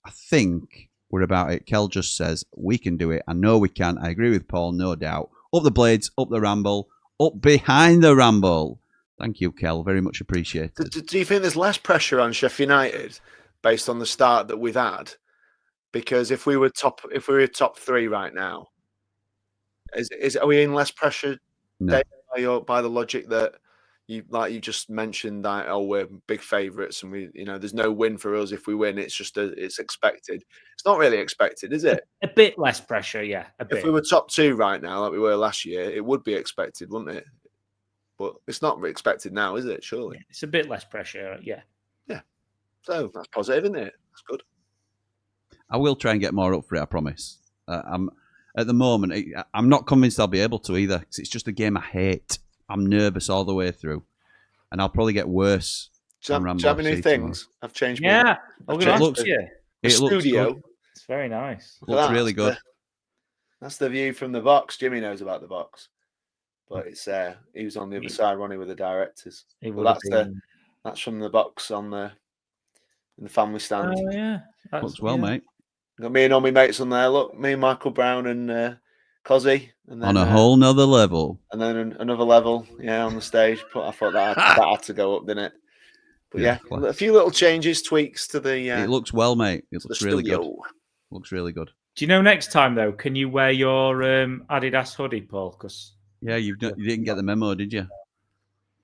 we're about it. Kel just says, we can do it. I know we can. I agree with Paul, no doubt. Up the blades, up the ramble, up behind the ramble. Thank you, Kel. Very much appreciated. Do you think there's less pressure on Sheffield United based on the start that we've had? Because if we were top 3 right now, are we in less pressure? No. By the logic that you just mentioned that we're big favourites and there's no win for us if we win. It's just it's expected. It's not really expected, is it? A bit less pressure, yeah. A bit. If we were top 2 right now, like we were last year, it would be expected, wouldn't it? But it's not expected now, is it? Surely it's a bit less pressure, yeah. Yeah. So that's positive, isn't it? That's good. I will try and get more up for it, I promise. I'm at the moment, I'm not convinced I'll be able to either, because it's just a game I hate. I'm nervous all the way through, and I'll probably get worse. Do you have any things? I've changed. Yeah, it looks studio. Good. It's very nice. Looks really good. That's the view from the box. Jimmy knows about the box, but it's he was on the other side, Ronnie, with the directors. That's from the box in the family stand. Oh yeah, looks well, mate. Got me and all my mates on there. Look, me, Michael Brown, and Cozzy. And then, on a whole nother level. And then another level, on the stage. I thought that had to go up, didn't it? But a few little changes, tweaks to the. It looks well, mate. It looks really good. Looks really good. Do you know next time though? Can you wear your Adidas hoodie, Paul? Because you didn't get the memo, did you?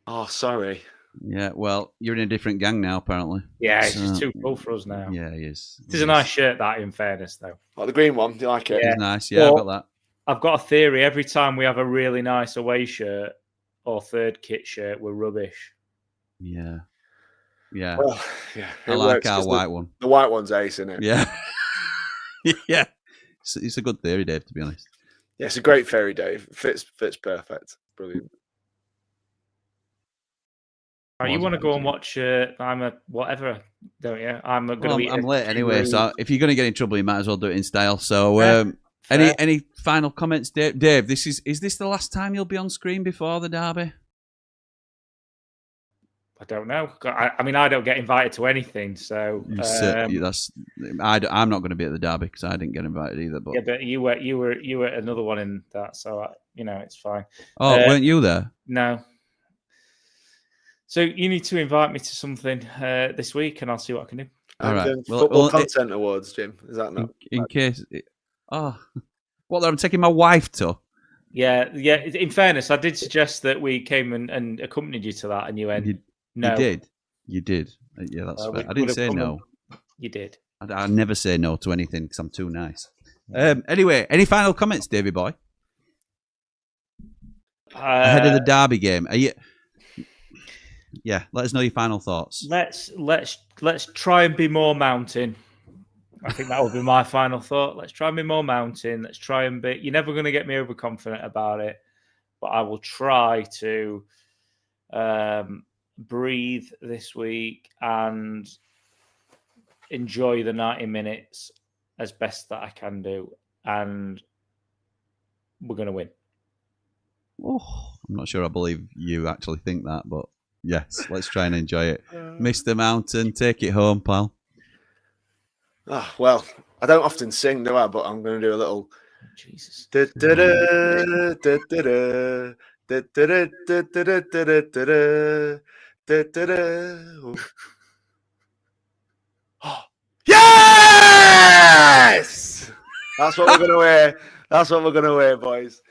Oh, sorry. Yeah, well, you're in a different gang now, apparently. Yeah, it's just too cool for us now. Yeah, he is. It's a nice shirt, that, in fairness, though. Oh, the green one, do you like it? Yeah. It's nice, yeah, I've got that. I've got a theory. Every time we have a really nice away shirt or third kit shirt, we're rubbish. Yeah. Yeah. Well, yeah. I like our white one. The white one's ace, isn't it? Yeah. Yeah. It's a good theory, Dave, to be honest. Yeah, it's a great theory, Dave. Fits perfect. Brilliant. Oh, you want to go and watch I'm a whatever, don't you? I'm late anyway, so if you're going to get in trouble, you might as well do it in style. So, any final comments, Dave? Dave, is this the last time you'll be on screen before the derby? I don't know. I mean, I don't get invited to anything, so I'm not going to be at the derby because I didn't get invited either. But yeah, but you were another one in that, so it's fine. Oh, weren't you there? No. So you need to invite me to something this week, and I'll see what I can do. All right. Football content awards, Jim. Is that not? In case. What I'm taking my wife to. Yeah. In fairness, I did suggest that we came and accompanied you to that, and you went, no. You did. Yeah, that's fair. I didn't say no. You did. I never say no to anything because I'm too nice. Anyway, any final comments, Davey boy? Ahead of the derby game, are you? Yeah, let us know your final thoughts. Let's try and be more mountain. I think that would be my final thought. Let's try and be more mountain. Let's try and be. You're never going to get me overconfident about it, but I will try to breathe this week and enjoy the 90 minutes as best that I can do, and we're going to win. Oh, I'm not sure I believe you actually think that, but. Yes, let's try and enjoy it. Mr. Mountain, take it home, pal. Well, I don't often sing, do I? But I'm going to do a little. Jesus. Yes! That's what we're going to wear. That's what we're going to wear, boys.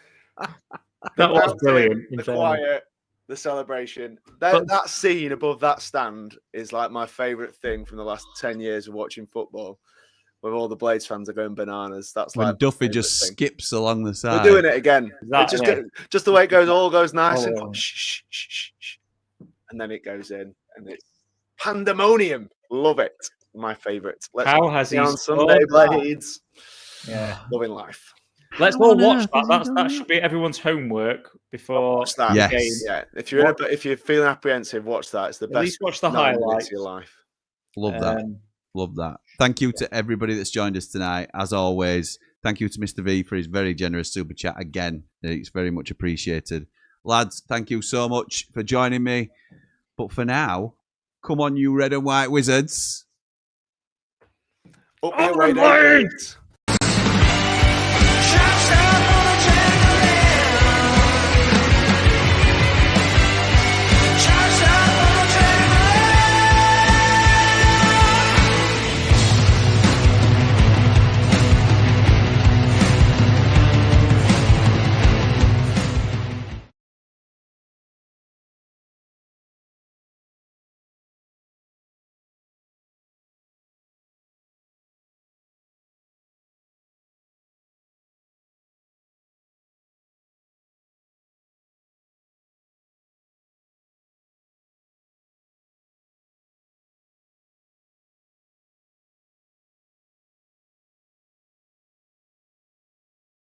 That was brilliant. The quiet. The celebration. That scene above that stand is like my favourite thing from the last 10 years of watching football, where all the Blades fans are going bananas. That's when like Duffy just skips along the side. We're doing it again. Just the way it goes, all goes nice and shh, shh, shh, shh, and then it goes in, and it's pandemonium. Love it. My favourite. How has he on Sunday, Blades? Yeah, loving life. Let's all watch that. That should be everyone's homework before the yes. game. Yeah, if you're feeling apprehensive, watch that. It's the best. At least watch the highlights of your life. Love that. Love that. Thank you to everybody that's joined us tonight. As always, thank you to Mr. V for his very generous super chat again. It's very much appreciated. Lads, thank you so much for joining me. But for now, come on, you red and white wizards. Up the away day. Shout, shout,